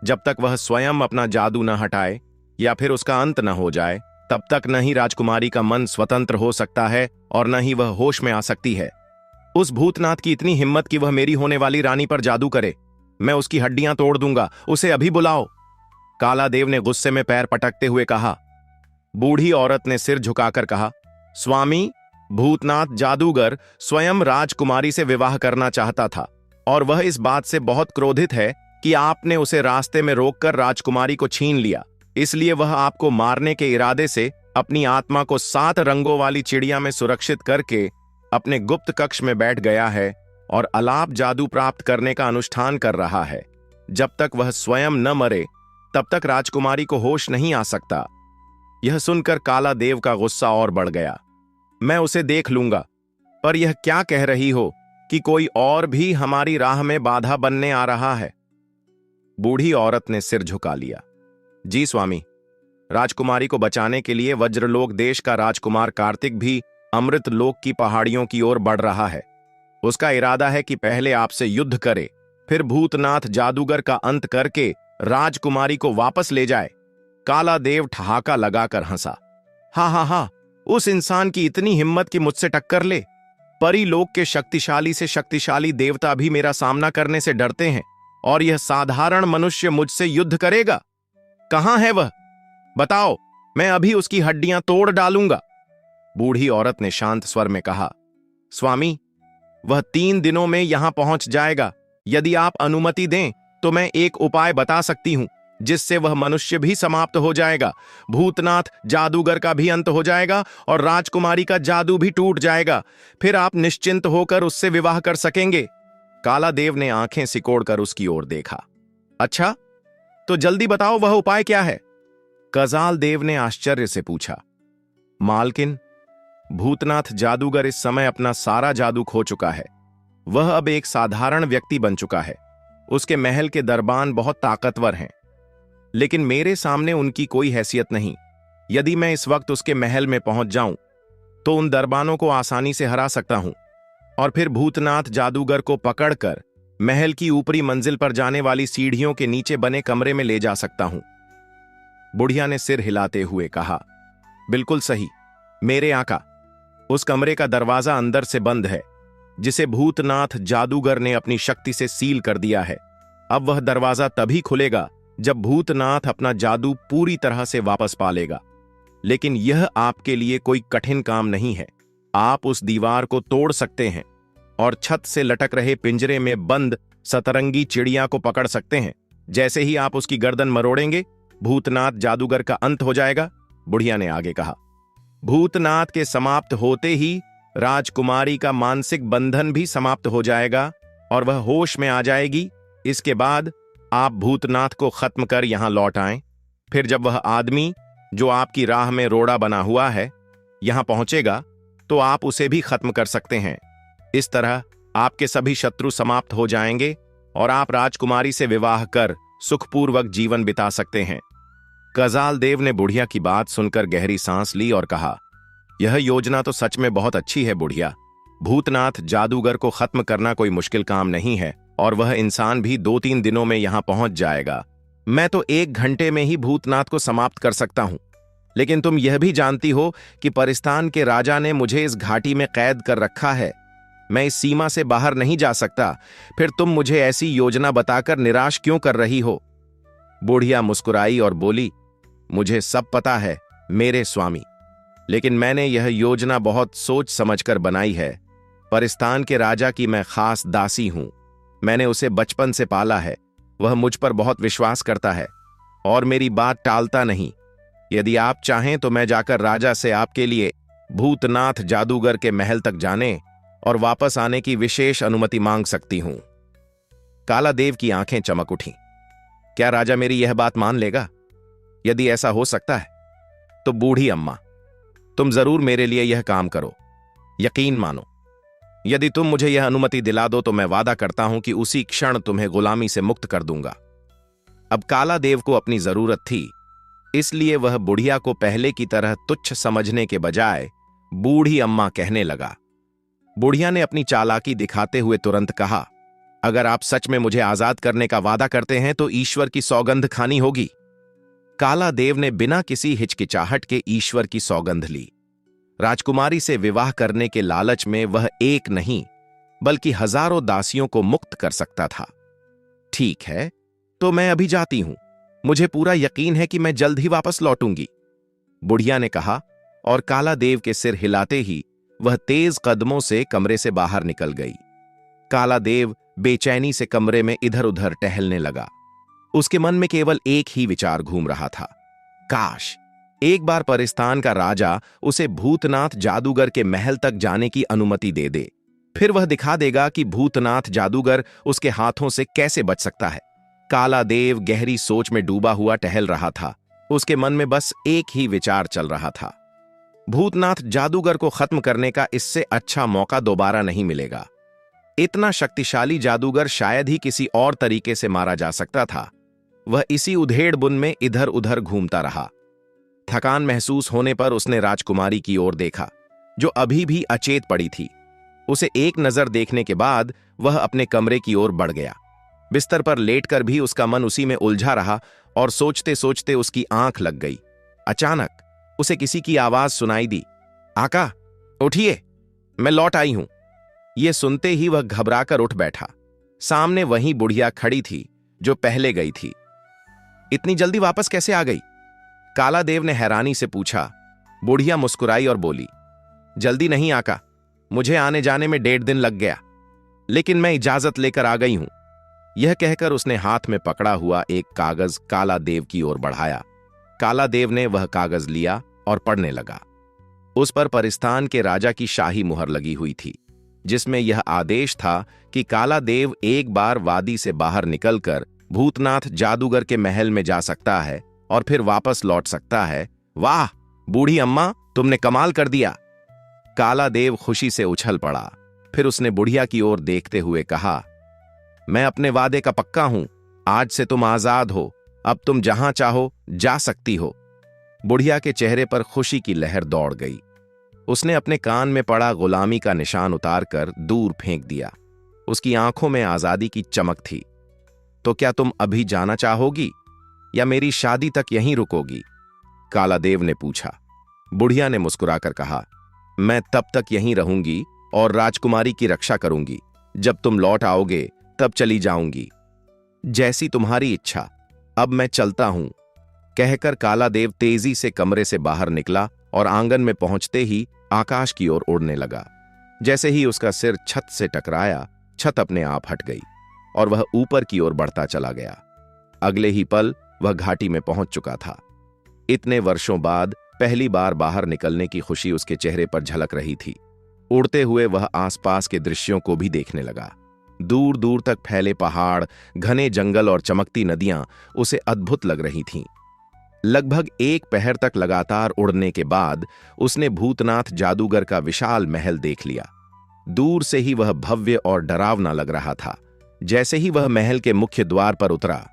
जब तक वह स्वयं अपना जादू न हटाए या फिर उसका अंत न हो जाए, तब तक न ही राजकुमारी का मन स्वतंत्र हो सकता है और न ही वह होश में आ सकती है। उस भूतनाथ की इतनी हिम्मत कि वह मेरी होने वाली रानी पर जादू करे। मैं उसकी हड्डियां तोड़ दूंगा, उसे अभी बुलाओ, काला देव ने गुस्से में पैर पटकते हुए कहा। बूढ़ी औरत ने सिर झुकाकर कहा, स्वामी, भूतनाथ जादूगर स्वयं राजकुमारी से विवाह करना चाहता था और वह इस बात से बहुत क्रोधित है कि आपने उसे रास्ते में रोककर राजकुमारी को छीन लिया। इसलिए वह आपको मारने के इरादे से अपनी आत्मा को 7 रंगों वाली चिड़िया में सुरक्षित करके अपने गुप्त कक्ष में बैठ गया है और अलाप जादू प्राप्त करने का अनुष्ठान कर रहा है। जब तक वह स्वयं न मरे तब तक राजकुमारी को होश नहीं आ सकता। यह सुनकर काला देव का गुस्सा और बढ़ गया। मैं उसे देख लूंगा, पर यह क्या कह रही हो कि कोई और भी हमारी राह में बाधा बनने आ रहा है? बूढ़ी औरत ने सिर झुका लिया। जी स्वामी, राजकुमारी को बचाने के लिए वज्रलोक देश का राजकुमार कार्तिक भी अमृत लोक की पहाड़ियों की ओर बढ़ रहा है। उसका इरादा है कि पहले आपसे युद्ध करे, फिर भूतनाथ जादूगर का अंत करके राजकुमारी को वापस ले जाए। काला देव ठहाका लगाकर हंसा। हा हा हा, उस इंसान की इतनी हिम्मत कि मुझसे टक्कर ले। परी लोक के शक्तिशाली से शक्तिशाली देवता भी मेरा सामना करने से डरते हैं, और यह साधारण मनुष्य मुझसे युद्ध करेगा? कहां है वह? बताओ, मैं अभी उसकी हड्डियां तोड़ डालूंगा। बूढ़ी औरत ने शांत स्वर में कहा। स्वामी, वह 3 दिनों में यहां पहुंच जाएगा। यदि आप अनुमति दें तो मैं एक उपाय बता सकती हूं, जिससे वह मनुष्य भी समाप्त हो जाएगा, भूतनाथ जादूगर का भी अंत हो जाएगा और राजकुमारी का जादू भी टूट जाएगा। फिर आप निश्चिंत होकर उससे विवाह कर सकेंगे। काला देव ने आंखें सिकोड़कर उसकी ओर देखा। अच्छा, तो जल्दी बताओ, वह उपाय क्या है? कजाल देव ने आश्चर्य से पूछा। मालकिन, भूतनाथ जादूगर इस समय अपना सारा जादू खो चुका है। वह अब एक साधारण व्यक्ति बन चुका है। उसके महल के दरबान बहुत ताकतवर हैं, लेकिन मेरे सामने उनकी कोई हैसियत नहीं। यदि मैं इस वक्त उसके महल में पहुंच जाऊं तो उन दरबानों को आसानी से हरा सकता हूं और फिर भूतनाथ जादूगर को पकड़कर महल की ऊपरी मंजिल पर जाने वाली सीढ़ियों के नीचे बने कमरे में ले जा सकता हूं। बुढ़िया ने सिर हिलाते हुए कहा। बिल्कुल सही मेरे आका। उस कमरे का दरवाजा अंदर से बंद है, जिसे भूतनाथ जादूगर ने अपनी शक्ति से सील कर दिया है। अब वह दरवाजा तभी खुलेगा जब भूतनाथ अपना जादू पूरी तरह से वापस पा लेगा। लेकिन यह आपके लिए कोई कठिन काम नहीं है। आप उस दीवार को तोड़ सकते हैं और छत से लटक रहे पिंजरे में बंद सतरंगी चिड़िया को पकड़ सकते हैं। जैसे ही आप उसकी गर्दन मरोड़ेंगे, भूतनाथ जादूगर का अंत हो जाएगा। बुढ़िया ने आगे कहा। भूतनाथ के समाप्त होते ही राजकुमारी का मानसिक बंधन भी समाप्त हो जाएगा और वह होश में आ जाएगी। इसके बाद आप भूतनाथ को खत्म कर यहां लौट आएं। फिर जब वह आदमी जो आपकी राह में रोड़ा बना हुआ है यहां पहुंचेगा तो आप उसे भी खत्म कर सकते हैं। इस तरह आपके सभी शत्रु समाप्त हो जाएंगे और आप राजकुमारी से विवाह कर सुखपूर्वक जीवन बिता सकते हैं। कजाल देव ने बुढ़िया की बात सुनकर गहरी सांस ली और कहा, यह योजना तो सच में बहुत अच्छी है बुढ़िया। भूतनाथ जादूगर को खत्म करना कोई मुश्किल काम नहीं है और वह इंसान भी 2-3 दिनों में यहां पहुंच जाएगा। मैं तो 1 घंटे में ही भूतनाथ को समाप्त कर सकता हूं। लेकिन तुम यह भी जानती हो कि परिस्तान के राजा ने मुझे इस घाटी में कैद कर रखा है। मैं इस सीमा से बाहर नहीं जा सकता। फिर तुम मुझे ऐसी योजना बताकर निराश क्यों कर रही हो? बुढ़िया मुस्कुराई और बोली, मुझे सब पता है मेरे स्वामी, लेकिन मैंने यह योजना बहुत सोच समझकर बनाई है। परिस्तान के राजा की मैं खास दासी हूं। मैंने उसे बचपन से पाला है। वह मुझ पर बहुत विश्वास करता है और मेरी बात टालता नहीं। यदि आप चाहें तो मैं जाकर राजा से आपके लिए भूतनाथ जादूगर के महल तक जाने और वापस आने की विशेष अनुमति मांग सकती हूं। काला देव की आंखें चमक उठीं। क्या राजा मेरी यह बात मान लेगा? यदि ऐसा हो सकता है तो बूढ़ी अम्मा, तुम जरूर मेरे लिए यह काम करो। यकीन मानो, यदि तुम मुझे यह अनुमति दिला दो तो मैं वादा करता हूं कि उसी क्षण तुम्हें गुलामी से मुक्त कर दूंगा। अब काला देव को अपनी जरूरत थी, इसलिए वह बुढ़िया को पहले की तरह तुच्छ समझने के बजाय बूढ़ी अम्मा कहने लगा। बुढ़िया ने अपनी चालाकी दिखाते हुए तुरंत कहा, अगर आप सच में मुझे आजाद करने का वादा करते हैं तो ईश्वर की सौगंध खानी होगी। काला देव ने बिना किसी हिचकिचाहट के ईश्वर की सौगंध ली। राजकुमारी से विवाह करने के लालच में वह एक नहीं बल्कि हजारों दासियों को मुक्त कर सकता था। ठीक है, तो मैं अभी जाती हूं। मुझे पूरा यकीन है कि मैं जल्द ही वापस लौटूंगी, बुढ़िया ने कहा और काला देव के सिर हिलाते ही वह तेज कदमों से कमरे से बाहर निकल गई। काला देव बेचैनी से कमरे में इधर उधर टहलने लगा। उसके मन में केवल एक ही विचार घूम रहा था, काश एक बार परिस्तान का राजा उसे भूतनाथ जादूगर के महल तक जाने की अनुमति दे दे। फिर वह दिखा देगा कि भूतनाथ जादूगर उसके हाथों से कैसे बच सकता है। काला देव गहरी सोच में डूबा हुआ टहल रहा था। उसके मन में बस एक ही विचार चल रहा था, भूतनाथ जादूगर को खत्म करने का इससे अच्छा मौका दोबारा नहीं मिलेगा। इतना शक्तिशाली जादूगर शायद ही किसी और तरीके से मारा जा सकता था। वह इसी उधेड़-बुन में इधर उधर घूमता रहा। थकान महसूस होने पर उसने राजकुमारी की ओर देखा, जो अभी भी अचेत पड़ी थी। उसे एक नजर देखने के बाद वह अपने कमरे की ओर बढ़ गया। बिस्तर पर लेटकर भी उसका मन उसी में उलझा रहा और सोचते सोचते उसकी आंख लग गई। अचानक उसे किसी की आवाज सुनाई दी, आका उठिए, मैं लौट आई हूं। यह सुनते ही वह घबराकर उठ बैठा। सामने वही बुढ़िया खड़ी थी जो पहले गई थी। इतनी जल्दी वापस कैसे आ गई? काला देव ने हैरानी से पूछा। बुढ़िया मुस्कुराई और बोली, जल्दी नहीं आका, मुझे आने जाने में 1.5 दिन लग गया, लेकिन मैं इजाजत लेकर आ गई हूं। यह कहकर उसने हाथ में पकड़ा हुआ एक कागज काला देव की ओर बढ़ाया। काला देव ने वह कागज लिया और पढ़ने लगा। उस पर परिस्तान के राजा की शाही मुहर लगी हुई थी, जिसमें यह आदेश था कि काला देव एक बार वादी से बाहर निकलकर भूतनाथ जादूगर के महल में जा सकता है और फिर वापस लौट सकता है। वाह बूढ़ी अम्मा, तुमने कमाल कर दिया। काला देव खुशी से उछल पड़ा। फिर उसने बुढ़िया की ओर देखते हुए कहा, मैं अपने वादे का पक्का हूं। आज से तुम आजाद हो। अब तुम जहां चाहो जा सकती हो। बुढ़िया के चेहरे पर खुशी की लहर दौड़ गई। उसने अपने कान में पड़ा गुलामी का निशान उतारकर दूर फेंक दिया। उसकी आंखों में आजादी की चमक थी। तो क्या तुम अभी जाना चाहोगी या मेरी शादी तक यहीं रुकोगी? काला देव ने पूछा। बुढ़िया ने मुस्कुराकर कहा, मैं तब तक यहीं रहूंगी और राजकुमारी की रक्षा करूंगी। जब तुम लौट आओगे तब चली जाऊंगी। जैसी तुम्हारी इच्छा। अब मैं चलता हूं। कहकर काला देव तेजी से कमरे से बाहर निकला और आंगन में पहुंचते ही आकाश की ओर उड़ने लगा। जैसे ही उसका सिर छत से टकराया, छत अपने आप हट गई और वह ऊपर की ओर बढ़ता चला गया। अगले ही पल वह घाटी में पहुंच चुका था। इतने वर्षों बाद पहली बार बाहर निकलने की खुशी उसके चेहरे पर झलक रही थी। उड़ते हुए वह आसपास के दृश्यों को भी देखने लगा। दूर दूर तक फैले पहाड़, घने जंगल और चमकती नदियां उसे अद्भुत लग रही थीं। लगभग 1 पहर तक लगातार उड़ने के बाद उसने भूतनाथ जादूगर का विशाल महल देख लिया। दूर से ही वह भव्य और डरावना लग रहा था। जैसे ही वह महल के मुख्य द्वार पर उतरा,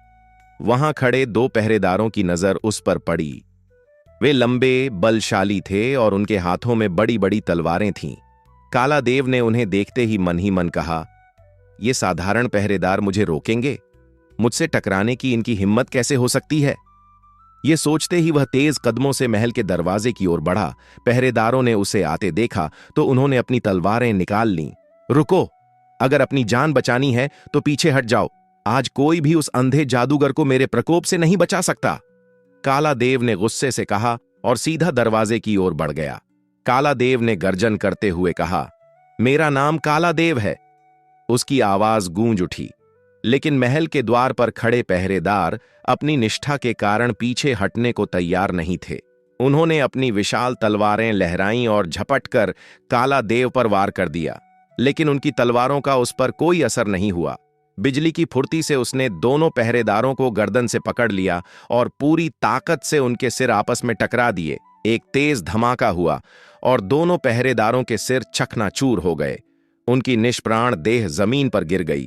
वहां खड़े 2 पहरेदारों की नजर उस पर पड़ी। वे लंबे, बलशाली थे और उनके हाथों में बड़ी बड़ी तलवारें थीं। काला देव ने उन्हें देखते ही मन कहा, ये साधारण पहरेदार मुझे रोकेंगे? मुझसे टकराने की इनकी हिम्मत कैसे हो सकती है? ये सोचते ही वह तेज कदमों से महल के दरवाजे की ओर बढ़ा। पहरेदारों ने उसे आते देखा तो उन्होंने अपनी तलवारें निकाल लीं। रुको, अगर अपनी जान बचानी है तो पीछे हट जाओ। आज कोई भी उस अंधे जादूगर को मेरे प्रकोप से नहीं बचा सकता। काला देव ने गुस्से से कहा और सीधा दरवाजे की ओर बढ़ गया। काला देव ने गर्जन करते हुए कहा, मेरा नाम काला देव है। उसकी आवाज गूंज उठी, लेकिन महल के द्वार पर खड़े पहरेदार अपनी निष्ठा के कारण पीछे हटने को तैयार नहीं थे। उन्होंने अपनी विशाल तलवारें लहराईं और झपटकर काला देव पर वार कर दिया, लेकिन उनकी तलवारों का उस पर कोई असर नहीं हुआ। बिजली की फुर्ती से उसने दोनों पहरेदारों को गर्दन से पकड़ लिया और पूरी ताकत से उनके सिर आपस में टकरा दिए। एक तेज धमाका हुआ और दोनों पहरेदारों के सिर चकनाचूर हो गए। उनकी निष्प्राण देह जमीन पर गिर गई।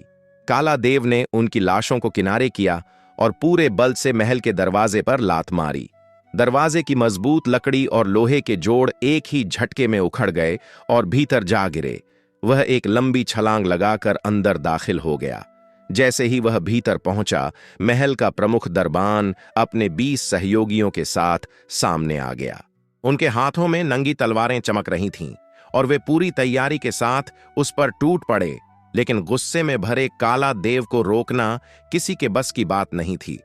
काला देव ने उनकी लाशों को किनारे किया और पूरे बल से महल के दरवाजे पर लात मारी। दरवाजे की मजबूत लकड़ी और लोहे के जोड़ एक ही झटके में उखड़ गए और भीतर जा गिरे। वह एक लंबी छलांग लगाकर अंदर दाखिल हो गया। जैसे ही वह भीतर पहुंचा, महल का प्रमुख दरबान अपने 20 सहयोगियों के साथ सामने आ गया। उनके हाथों में नंगी तलवारें चमक रही थीं और वे पूरी तैयारी के साथ उस पर टूट पड़े, लेकिन गुस्से में भरे काला देव को रोकना किसी के बस की बात नहीं थी।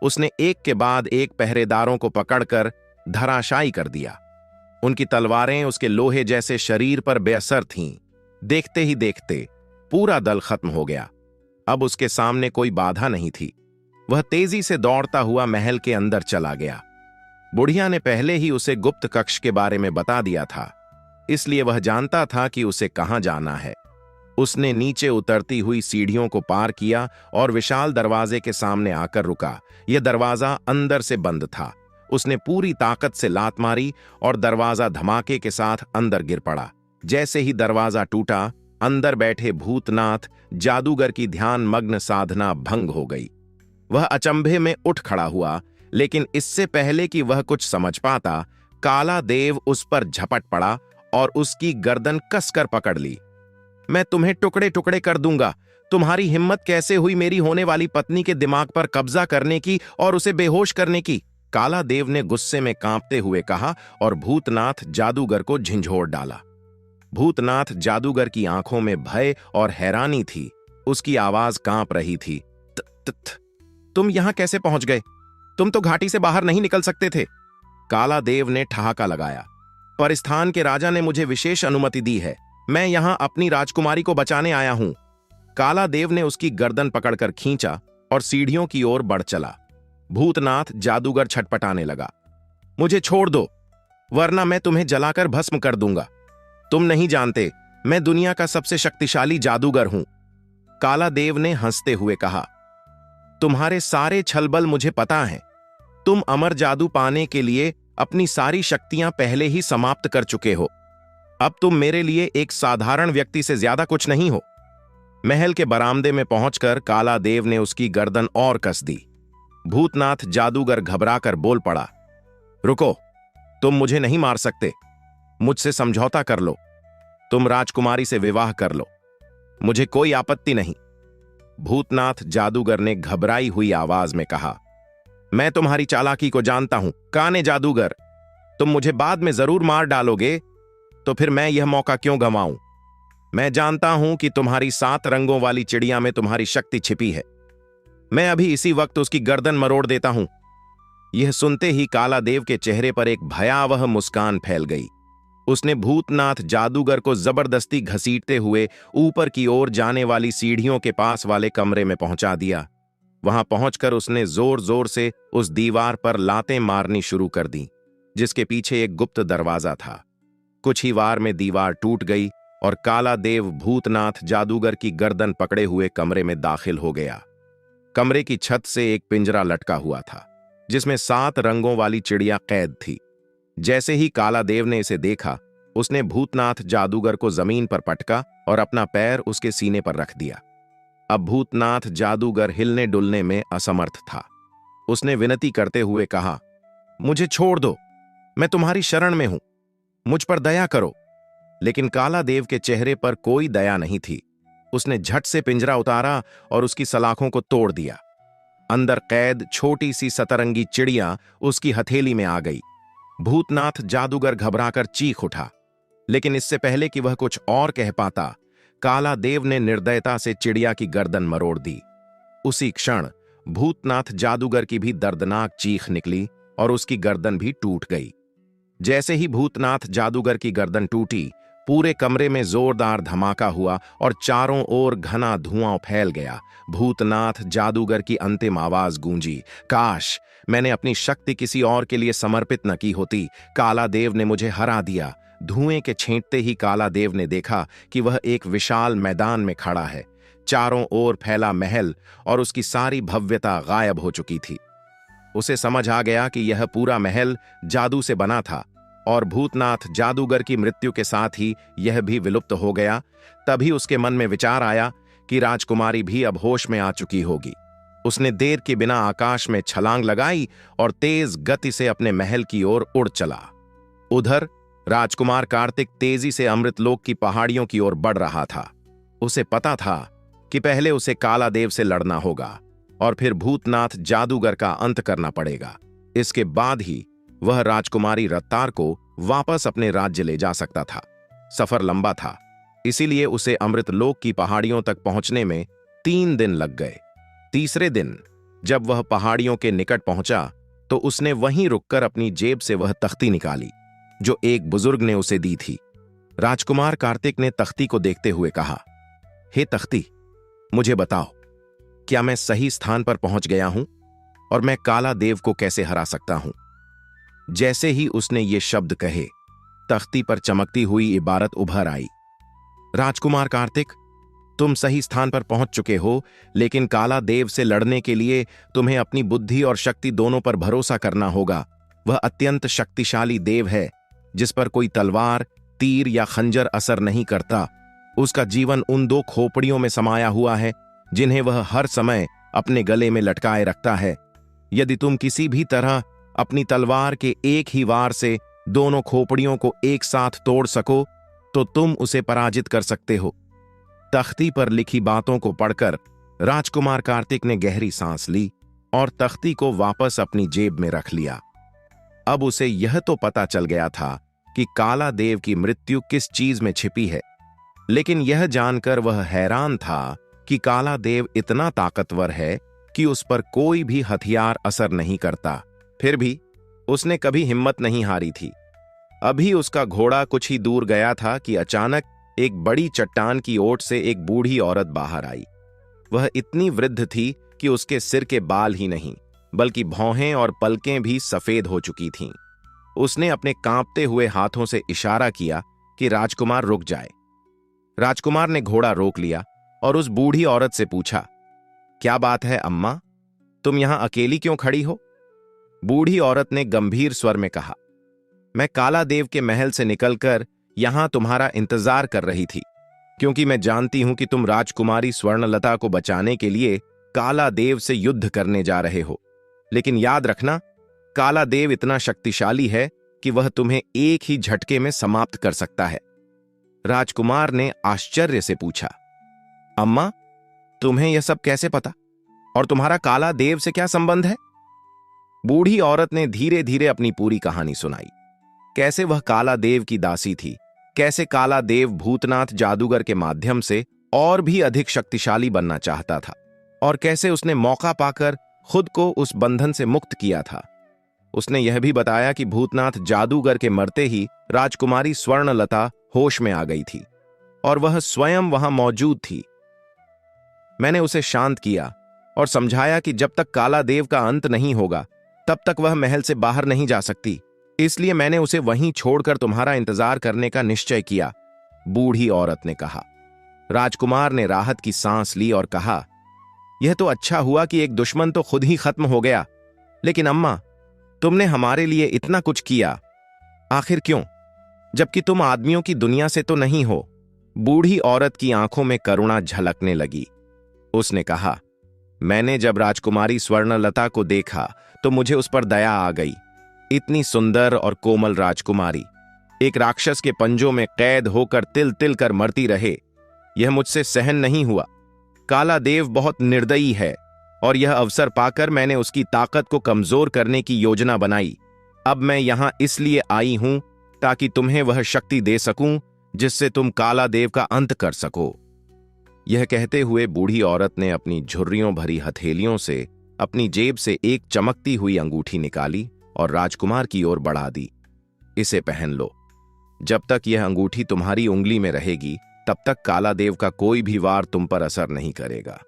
उसने एक के बाद एक पहरेदारों को पकड़कर धराशायी कर दिया। उनकी तलवारें उसके लोहे जैसे शरीर पर बेअसर थीं। देखते ही देखते पूरा दल खत्म हो गया। अब उसके सामने कोई बाधा नहीं थी। वह तेजी से दौड़ता हुआ महल के अंदर चला गया। बुढ़िया ने पहले ही उसे गुप्त कक्ष के बारे में बता दिया था, इसलिए वह जानता था कि उसे कहां जाना है। उसने नीचे उतरती हुई सीढ़ियों को पार किया और विशाल दरवाजे के सामने आकर रुका। यह दरवाजा अंदर से बंद था। उसने पूरी ताकत से लात मारी और दरवाजा धमाके के साथ अंदर गिर पड़ा। जैसे ही दरवाजा टूटा, अंदर बैठे भूतनाथ जादूगर की ध्यान मग्न साधना भंग हो गई। वह अचंभे में उठ खड़ा हुआ, लेकिन इससे पहले कि वह कुछ समझ पाता, काला देव उस पर झपट पड़ा और उसकी गर्दन कसकर पकड़ ली। मैं तुम्हें टुकड़े टुकड़े कर दूंगा। तुम्हारी हिम्मत कैसे हुई मेरी होने वाली पत्नी के दिमाग पर कब्जा करने की और उसे बेहोश करने की? काला देव ने गुस्से में कांपते हुए कहा और भूतनाथ जादूगर को झंझोड़ डाला। भूतनाथ जादूगर की आंखों में भय और हैरानी थी। उसकी आवाज कांप रही थी। तुम यहां कैसे पहुंच गए? तुम तो घाटी से बाहर नहीं निकल सकते थे। काला देव ने ठहाका लगाया। पर स्थान के राजा ने मुझे विशेष अनुमति दी है। मैं यहां अपनी राजकुमारी को बचाने आया हूं। काला देव ने उसकी गर्दन पकड़कर खींचा और सीढ़ियों की ओर बढ़ चला। भूतनाथ जादूगर छटपटाने लगा। मुझे छोड़ दो, वरना मैं तुम्हें जलाकर भस्म कर दूंगा। तुम नहीं जानते, मैं दुनिया का सबसे शक्तिशाली जादूगर हूं। काला देव ने हंसते हुए कहा, तुम्हारे सारे छलबल मुझे पता है। तुम अमर जादू पाने के लिए अपनी सारी शक्तियां पहले ही समाप्त कर चुके हो। अब तुम मेरे लिए एक साधारण व्यक्ति से ज्यादा कुछ नहीं हो। महल के बरामदे में पहुंचकर काला देव ने उसकी गर्दन और कस दी। भूतनाथ जादूगर घबराकर बोल पड़ा, रुको, तुम मुझे नहीं मार सकते। मुझसे समझौता कर लो। तुम राजकुमारी से विवाह कर लो, मुझे कोई आपत्ति नहीं। भूतनाथ जादूगर ने घबराई हुई आवाज में कहा, मैं तुम्हारी चालाकी को जानता हूं काने जादूगर। तुम मुझे बाद में जरूर मार डालोगे, तो फिर मैं यह मौका क्यों गंवाऊं? मैं जानता हूं कि तुम्हारी 7 रंगों वाली चिड़िया में तुम्हारी शक्ति छिपी है। मैं अभी इसी वक्त उसकी गर्दन मरोड़ देता हूं। यह सुनते ही काला देव के चेहरे पर एक भयावह मुस्कान फैल गई। उसने भूतनाथ जादूगर को जबरदस्ती घसीटते हुए ऊपर की ओर जाने वाली सीढ़ियों के पास वाले कमरे में पहुंचा दिया। वहां पहुंचकर उसने जोर जोर से उस दीवार पर लातें मारनी शुरू कर दी, जिसके पीछे एक गुप्त दरवाजा था। कुछ ही वार में दीवार टूट गई और काला देव भूतनाथ जादूगर की गर्दन पकड़े हुए कमरे में दाखिल हो गया। कमरे की छत से एक पिंजरा लटका हुआ था, जिसमें 7 रंगों वाली चिड़िया कैद थी। जैसे ही काला देव ने इसे देखा, उसने भूतनाथ जादूगर को जमीन पर पटका और अपना पैर उसके सीने पर रख दिया। अब भूतनाथ जादूगर हिलने डुलने में असमर्थ था। उसने विनती करते हुए कहा, मुझे छोड़ दो, मैं तुम्हारी शरण में हूं, मुझ पर दया करो। लेकिन काला देव के चेहरे पर कोई दया नहीं थी। उसने झट से पिंजरा उतारा और उसकी सलाखों को तोड़ दिया। अंदर कैद छोटी सी सतरंगी चिड़िया उसकी हथेली में आ गई। भूतनाथ जादूगर घबराकर चीख उठा, लेकिन इससे पहले कि वह कुछ और कह पाता, काला देव ने निर्दयता से चिड़िया की गर्दन मरोड़ दी। उसी क्षण भूतनाथ जादूगर की भी दर्दनाक चीख निकली और उसकी गर्दन भी टूट गई। जैसे ही भूतनाथ जादूगर की गर्दन टूटी, पूरे कमरे में जोरदार धमाका हुआ और चारों ओर घना धुआं फैल गया। भूतनाथ जादूगर की अंतिम आवाज गूंजी, काश मैंने अपनी शक्ति किसी और के लिए समर्पित न की होती। काला देव ने मुझे हरा दिया। धुएं के छींटते ही काला देव ने देखा कि वह एक विशाल मैदान में खड़ा है। चारों ओर फैला महल और उसकी सारी भव्यता गायब हो चुकी थी। उसे समझ आ गया कि यह पूरा महल जादू से बना था और भूतनाथ जादूगर की मृत्यु के साथ ही यह भी विलुप्त हो गया। तभी उसके मन में विचार आया कि राजकुमारी भी अब होश में आ चुकी होगी। उसने देर के बिना आकाश में छलांग लगाई और तेज गति से अपने महल की ओर उड़ चला। उधर राजकुमार कार्तिक तेजी से अमृतलोक की पहाड़ियों की ओर बढ़ रहा था। उसे पता था कि पहले उसे काला देव से लड़ना होगा और फिर भूतनाथ जादूगर का अंत करना पड़ेगा। इसके बाद ही वह राजकुमारी रत्तार को वापस अपने राज्य ले जा सकता था। सफर लंबा था, इसीलिए उसे अमृतलोक की पहाड़ियों तक पहुंचने में 3 दिन लग गए। तीसरे दिन जब वह पहाड़ियों के निकट पहुंचा, तो उसने वहीं रुककर अपनी जेब से वह तख्ती निकाली जो एक बुजुर्ग ने उसे दी थी। राजकुमार कार्तिक ने तख्ती को देखते हुए कहा, हे तख्ती, मुझे बताओ, क्या मैं सही स्थान पर पहुंच गया हूं और मैं काला देव को कैसे हरा सकता हूं? जैसे ही उसने ये शब्द कहे, तख्ती पर चमकती हुई इबारत उभर आई, राजकुमार कार्तिक, तुम सही स्थान पर पहुंच चुके हो, लेकिन काला देव से लड़ने के लिए तुम्हें अपनी बुद्धि और शक्ति दोनों पर भरोसा करना होगा। वह अत्यंत शक्तिशाली देव है, जिस पर कोई तलवार, तीर या खंजर असर नहीं करता। उसका जीवन उन 2 खोपड़ियों में समाया हुआ है, जिन्हें वह हर समय अपने गले में लटकाए रखता है। यदि तुम किसी भी तरह अपनी तलवार के एक ही वार से दोनों खोपड़ियों को एक साथ तोड़ सको, तो तुम उसे पराजित कर सकते हो। तख्ती पर लिखी बातों को पढ़कर राजकुमार कार्तिक ने गहरी सांस ली और तख्ती को वापस अपनी जेब में रख लिया। अब उसे यह तो पता चल गया था कि काला देव की मृत्यु किस चीज में छिपी है, लेकिन यह जानकर वह हैरान था कि काला देव इतना ताकतवर है कि उस पर कोई भी हथियार असर नहीं करता। फिर भी उसने कभी हिम्मत नहीं हारी थी। अभी उसका घोड़ा कुछ ही दूर गया था कि अचानक एक बड़ी चट्टान की ओट से एक बूढ़ी औरत बाहर आई। वह इतनी वृद्ध थी कि उसके सिर के बाल ही नहीं, बल्कि भौहें और पलकें भी सफेद हो चुकी थीं। उसने अपने कांपते हुए हाथों से इशारा किया कि राजकुमार रुक जाए। राजकुमार ने घोड़ा रोक लिया और उस बूढ़ी औरत से पूछा, क्या बात है अम्मा, तुम यहां अकेली क्यों खड़ी हो? बूढ़ी औरत ने गंभीर स्वर में कहा, मैं काला देव के महल से निकलकर यहां तुम्हारा इंतजार कर रही थी, क्योंकि मैं जानती हूं कि तुम राजकुमारी स्वर्णलता को बचाने के लिए काला देव से युद्ध करने जा रहे हो। लेकिन याद रखना, काला देव इतना शक्तिशाली है कि वह तुम्हें एक ही झटके में समाप्त कर सकता है। राजकुमार ने आश्चर्य से पूछा, अम्मा, तुम्हें यह सब कैसे पता? और तुम्हारा काला देव से क्या संबंध है? बूढ़ी औरत ने धीरे धीरे अपनी पूरी कहानी सुनाई। कैसे वह काला देव की दासी थी, कैसे काला देव भूतनाथ जादूगर के माध्यम से और भी अधिक शक्तिशाली बनना चाहता था, और कैसे उसने मौका पाकर खुद को उस बंधन से मुक्त किया था। उसने यह भी बताया कि भूतनाथ जादूगर के मरते ही राजकुमारी स्वर्णलता होश में आ गई थी और वह स्वयं वहां मौजूद थी। मैंने उसे शांत किया और समझाया कि जब तक काला देव का अंत नहीं होगा, तब तक वह महल से बाहर नहीं जा सकती। इसलिए मैंने उसे वहीं छोड़कर तुम्हारा इंतजार करने का निश्चय किया, बूढ़ी औरत ने कहा। राजकुमार ने राहत की सांस ली और कहा, यह तो अच्छा हुआ कि एक दुश्मन तो खुद ही खत्म हो गया, लेकिन अम्मा, तुमने हमारे लिए इतना कुछ किया, आखिर क्यों? जबकि तुम आदमियों की दुनिया से तो नहीं हो। बूढ़ी औरत की आंखों में करुणा झलकने लगी। उसने कहा, मैंने जब राजकुमारी स्वर्णलता को देखा तो मुझे उस पर दया आ गई। इतनी सुंदर और कोमल राजकुमारी एक राक्षस के पंजों में कैद होकर तिल तिल कर मरती रहे, यह मुझसे सहन नहीं हुआ। काला देव बहुत निर्दयी है और यह अवसर पाकर मैंने उसकी ताकत को कमजोर करने की योजना बनाई। अब मैं यहां इसलिए आई हूं ताकि तुम्हें वह शक्ति दे सकूं जिससे तुम काला देव का अंत कर सको। यह कहते हुए बूढ़ी औरत ने अपनी झुर्रियों भरी हथेलियों से अपनी जेब से एक चमकती हुई अंगूठी निकाली और राजकुमार की ओर बढ़ा दी। इसे पहन लो। जब तक यह अंगूठी तुम्हारी उंगली में रहेगी, तब तक काला देव का कोई भी वार तुम पर असर नहीं करेगा।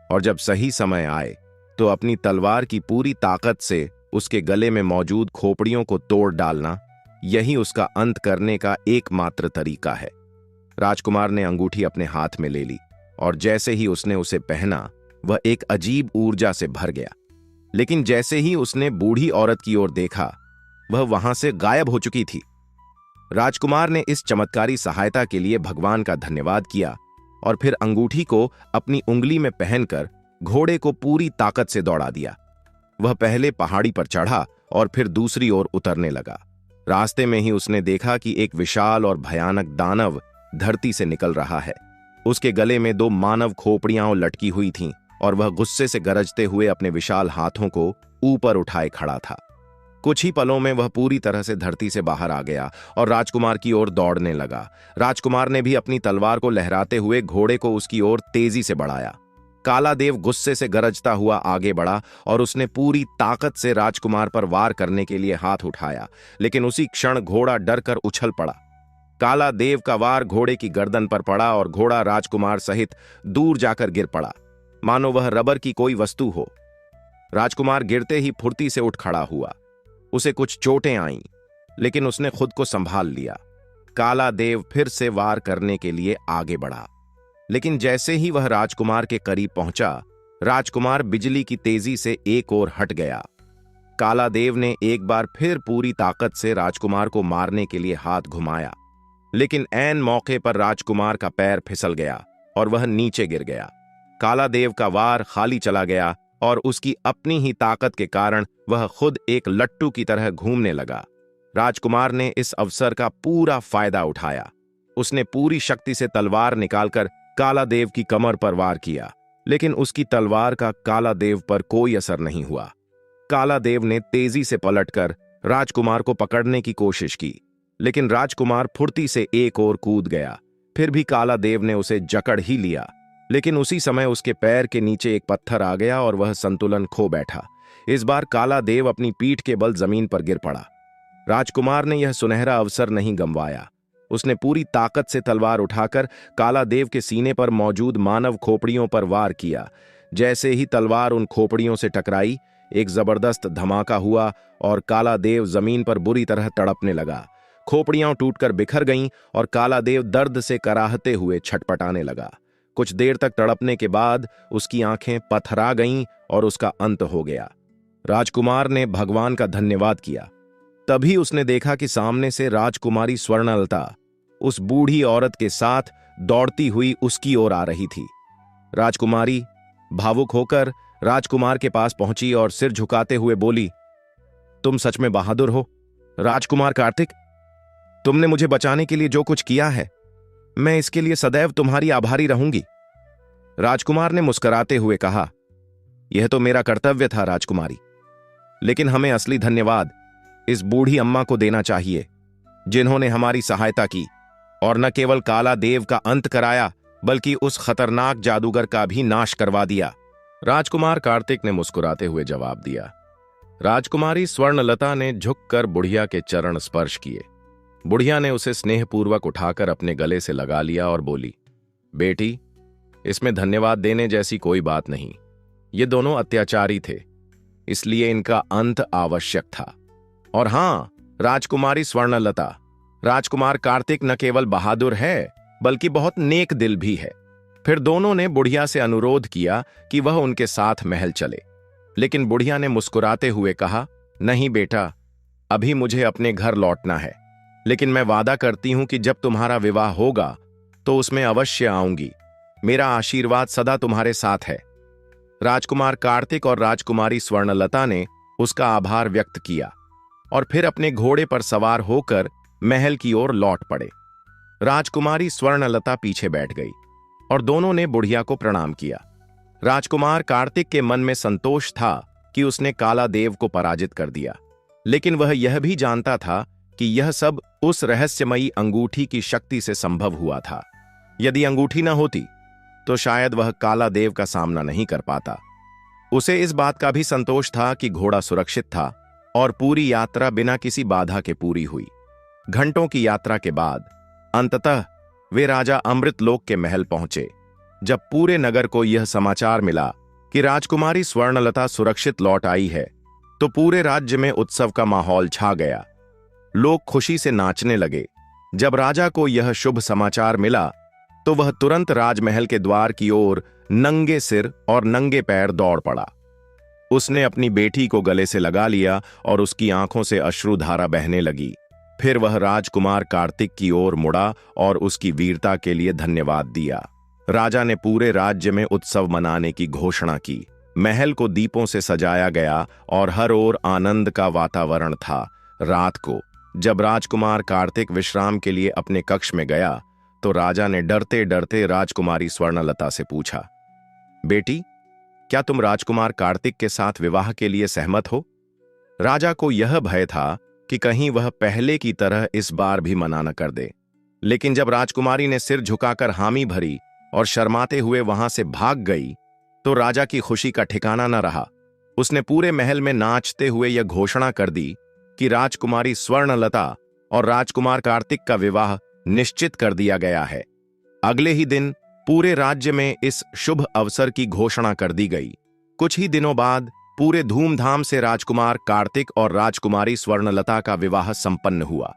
और जब सही समय आए तो अपनी तलवार की पूरी ताकत से उसके गले में मौजूद खोपड़ियों को तोड़ डालना। यही उसका अंत करने का एकमात्र तरीका है। राजकुमार ने अंगूठी अपने हाथ में ले ली और जैसे ही उसने उसे पहना, वह एक अजीब ऊर्जा से भर गया। लेकिन जैसे ही उसने बूढ़ी औरत की ओर देखा, वह वहां से गायब हो चुकी थी। राजकुमार ने इस चमत्कारी सहायता के लिए भगवान का धन्यवाद किया और फिर अंगूठी को अपनी उंगली में पहनकर घोड़े को पूरी ताकत से दौड़ा दिया। वह पहले पहाड़ी पर चढ़ा और फिर दूसरी ओर उतरने लगा। रास्ते में ही उसने देखा कि एक विशाल और भयानक दानव धरती से निकल रहा है। उसके गले में 2 मानव खोपड़ियां लटकी हुई थीं और वह गुस्से से गरजते हुए अपने विशाल हाथों को ऊपर उठाए खड़ा था। कुछ ही पलों में वह पूरी तरह से धरती से बाहर आ गया और राजकुमार की ओर दौड़ने लगा। राजकुमार ने भी अपनी तलवार को लहराते हुए घोड़े को उसकी ओर तेजी से बढ़ाया। काला देव गुस्से से गरजता हुआ आगे बढ़ा और उसने पूरी ताकत से राजकुमार पर वार करने के लिए हाथ उठाया, लेकिन उसी क्षण घोड़ा डरकर उछल पड़ा। काला देव का वार घोड़े की गर्दन पर पड़ा और घोड़ा राजकुमार सहित दूर जाकर गिर पड़ा, मानो वह रबर की कोई वस्तु हो। राजकुमार गिरते ही फुर्ती से उठ खड़ा हुआ। उसे कुछ चोटें आईं, लेकिन उसने खुद को संभाल लिया। काला देव फिर से वार करने के लिए आगे बढ़ा, लेकिन जैसे ही वह राजकुमार के करीब पहुंचा, राजकुमार बिजली की तेजी से एक ओर हट गया। काला देव ने एक बार फिर पूरी ताकत से राजकुमार को मारने के लिए हाथ घुमाया, लेकिन ऐन मौके पर राजकुमार का पैर फिसल गया और वह नीचे गिर गया। काला देव का वार खाली चला गया और उसकी अपनी ही ताकत के कारण वह खुद एक लट्टू की तरह घूमने लगा। राजकुमार ने इस अवसर का पूरा फायदा उठाया। उसने पूरी शक्ति से तलवार निकालकर काला देव की कमर पर वार किया, लेकिन उसकी तलवार का काला देव पर कोई असर नहीं हुआ। काला देव ने तेजी से पलटकर राजकुमार को पकड़ने की कोशिश की, लेकिन राजकुमार फुर्ती से एक ओर कूद गया। फिर भी काला देव ने उसे जकड़ ही लिया, लेकिन उसी समय उसके पैर के नीचे एक पत्थर आ गया और वह संतुलन खो बैठा। इस बार काला देव अपनी पीठ के बल जमीन पर गिर पड़ा। राजकुमार ने यह सुनहरा अवसर नहीं गंवाया। उसने पूरी ताकत से तलवार उठाकर काला देव के सीने पर मौजूद मानव खोपड़ियों पर वार किया। जैसे ही तलवार उन खोपड़ियों से टकराई, एक जबरदस्त धमाका हुआ और काला देव जमीन पर बुरी तरह तड़पने लगा। खोपड़ियां टूटकर बिखर गईं और काला देव दर्द से कराहते हुए छटपटाने लगा। कुछ देर तक तड़पने के बाद उसकी आंखें पथरा गईं और उसका अंत हो गया। राजकुमार ने भगवान का धन्यवाद किया। तभी उसने देखा कि सामने से राजकुमारी स्वर्णलता उस बूढ़ी औरत के साथ दौड़ती हुई उसकी ओर आ रही थी। राजकुमारी भावुक होकर राजकुमार के पास पहुंची और सिर झुकाते हुए बोली, तुम सच में बहादुर हो राजकुमार कार्तिक। तुमने मुझे बचाने के लिए जो कुछ किया है, मैं इसके लिए सदैव तुम्हारी आभारी रहूंगी। राजकुमार ने मुस्कुराते हुए कहा, यह तो मेरा कर्तव्य था राजकुमारी, लेकिन हमें असली धन्यवाद इस बूढ़ी अम्मा को देना चाहिए, जिन्होंने हमारी सहायता की और न केवल काला देव का अंत कराया, बल्कि उस खतरनाक जादूगर का भी नाश करवा दिया। राजकुमार कार्तिक ने मुस्कुराते हुए जवाब दिया। राजकुमारी स्वर्णलता ने झुककर बुढ़िया के चरण स्पर्श किए। बुढ़िया ने उसे स्नेहपूर्वक उठाकर अपने गले से लगा लिया और बोली, बेटी, इसमें धन्यवाद देने जैसी कोई बात नहीं। ये दोनों अत्याचारी थे, इसलिए इनका अंत आवश्यक था। और हां, राजकुमारी स्वर्णलता, राजकुमार कार्तिक न केवल बहादुर है, बल्कि बहुत नेक दिल भी है। फिर दोनों ने बुढ़िया से अनुरोध किया कि वह उनके साथ महल चले, लेकिन बुढ़िया ने मुस्कुराते हुए कहा, नहीं बेटा, अभी मुझे अपने घर लौटना है, लेकिन मैं वादा करती हूं कि जब तुम्हारा विवाह होगा तो उसमें अवश्य आऊंगी। मेरा आशीर्वाद सदा तुम्हारे साथ है। राजकुमार कार्तिक और राजकुमारी स्वर्णलता ने उसका आभार व्यक्त किया और फिर अपने घोड़े पर सवार होकर महल की ओर लौट पड़े। राजकुमारी स्वर्णलता पीछे बैठ गई और दोनों ने बुढ़िया को प्रणाम किया। राजकुमार कार्तिक के मन में संतोष था कि उसने काला देव को पराजित कर दिया, लेकिन वह यह भी जानता था कि यह सब उस रहस्यमयी अंगूठी की शक्ति से संभव हुआ था। यदि अंगूठी न होती तो शायद वह काला देव का सामना नहीं कर पाता। उसे इस बात का भी संतोष था कि घोड़ा सुरक्षित था और पूरी यात्रा बिना किसी बाधा के पूरी हुई। घंटों की यात्रा के बाद अंततः वे राजा अमृतलोक के महल पहुंचे। जब पूरे नगर को यह समाचार मिला कि राजकुमारी स्वर्णलता सुरक्षित लौट आई है, तो पूरे राज्य में उत्सव का माहौल छा गया। लोग खुशी से नाचने लगे। जब राजा को यह शुभ समाचार मिला तो वह तुरंत राजमहल के द्वार की ओर नंगे सिर और नंगे पैर दौड़ पड़ा। उसने अपनी बेटी को गले से लगा लिया और उसकी आंखों से अश्रुधारा बहने लगी। फिर वह राजकुमार कार्तिक की ओर मुड़ा और उसकी वीरता के लिए धन्यवाद दिया। राजा ने पूरे राज्य में उत्सव मनाने की घोषणा की। महल को दीपों से सजाया गया और हर ओर आनंद का वातावरण था। रात को जब राजकुमार कार्तिक विश्राम के लिए अपने कक्ष में गया, तो राजा ने डरते डरते राजकुमारी स्वर्णलता से पूछा, बेटी, क्या तुम राजकुमार कार्तिक के साथ विवाह के लिए सहमत हो? राजा को यह भय था कि कहीं वह पहले की तरह इस बार भी मना न कर दे। लेकिन जब राजकुमारी ने सिर झुकाकर हामी भरी और शर्माते हुए वहां से भाग गई, तो राजा की खुशी का ठिकाना न रहा। उसने पूरे महल में नाचते हुए यह घोषणा कर दी कि राजकुमारी स्वर्णलता और राजकुमार कार्तिक का विवाह निश्चित कर दिया गया है। अगले ही दिन पूरे राज्य में इस शुभ अवसर की घोषणा कर दी गई। कुछ ही दिनों बाद पूरे धूमधाम से राजकुमार कार्तिक और राजकुमारी स्वर्णलता का विवाह संपन्न हुआ।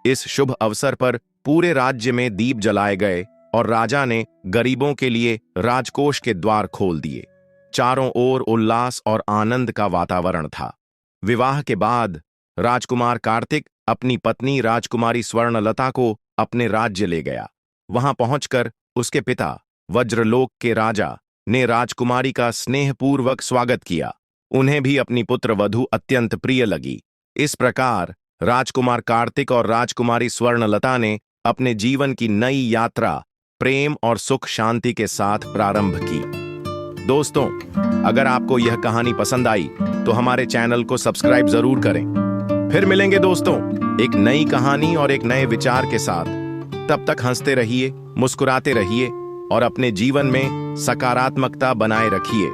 इस शुभ अवसर पर पूरे राज्य में दीप जलाए गए और राजा ने गरीबों के लिए राजकोष के द्वार खोल दिए। चारों ओर उल्लास और आनंद का वातावरण था। विवाह के बाद राजकुमार कार्तिक अपनी पत्नी राजकुमारी स्वर्णलता को अपने राज्य ले गया। वहां पहुंचकर उसके पिता वज्रलोक के राजा ने राजकुमारी का स्नेहपूर्वक स्वागत किया। उन्हें भी अपनी पुत्र वधू अत्यंत प्रिय लगी। इस प्रकार राजकुमार कार्तिक और राजकुमारी स्वर्णलता ने अपने जीवन की नई यात्रा प्रेम और सुख शांति के साथ प्रारंभ की। दोस्तों, अगर आपको यह कहानी पसंद आई तो हमारे चैनल को सब्सक्राइब जरूर करें। फिर मिलेंगे दोस्तों एक नई कहानी और एक नए विचार के साथ। तब तक हंसते रहिए, मुस्कुराते रहिए और अपने जीवन में सकारात्मकता बनाए रखिए।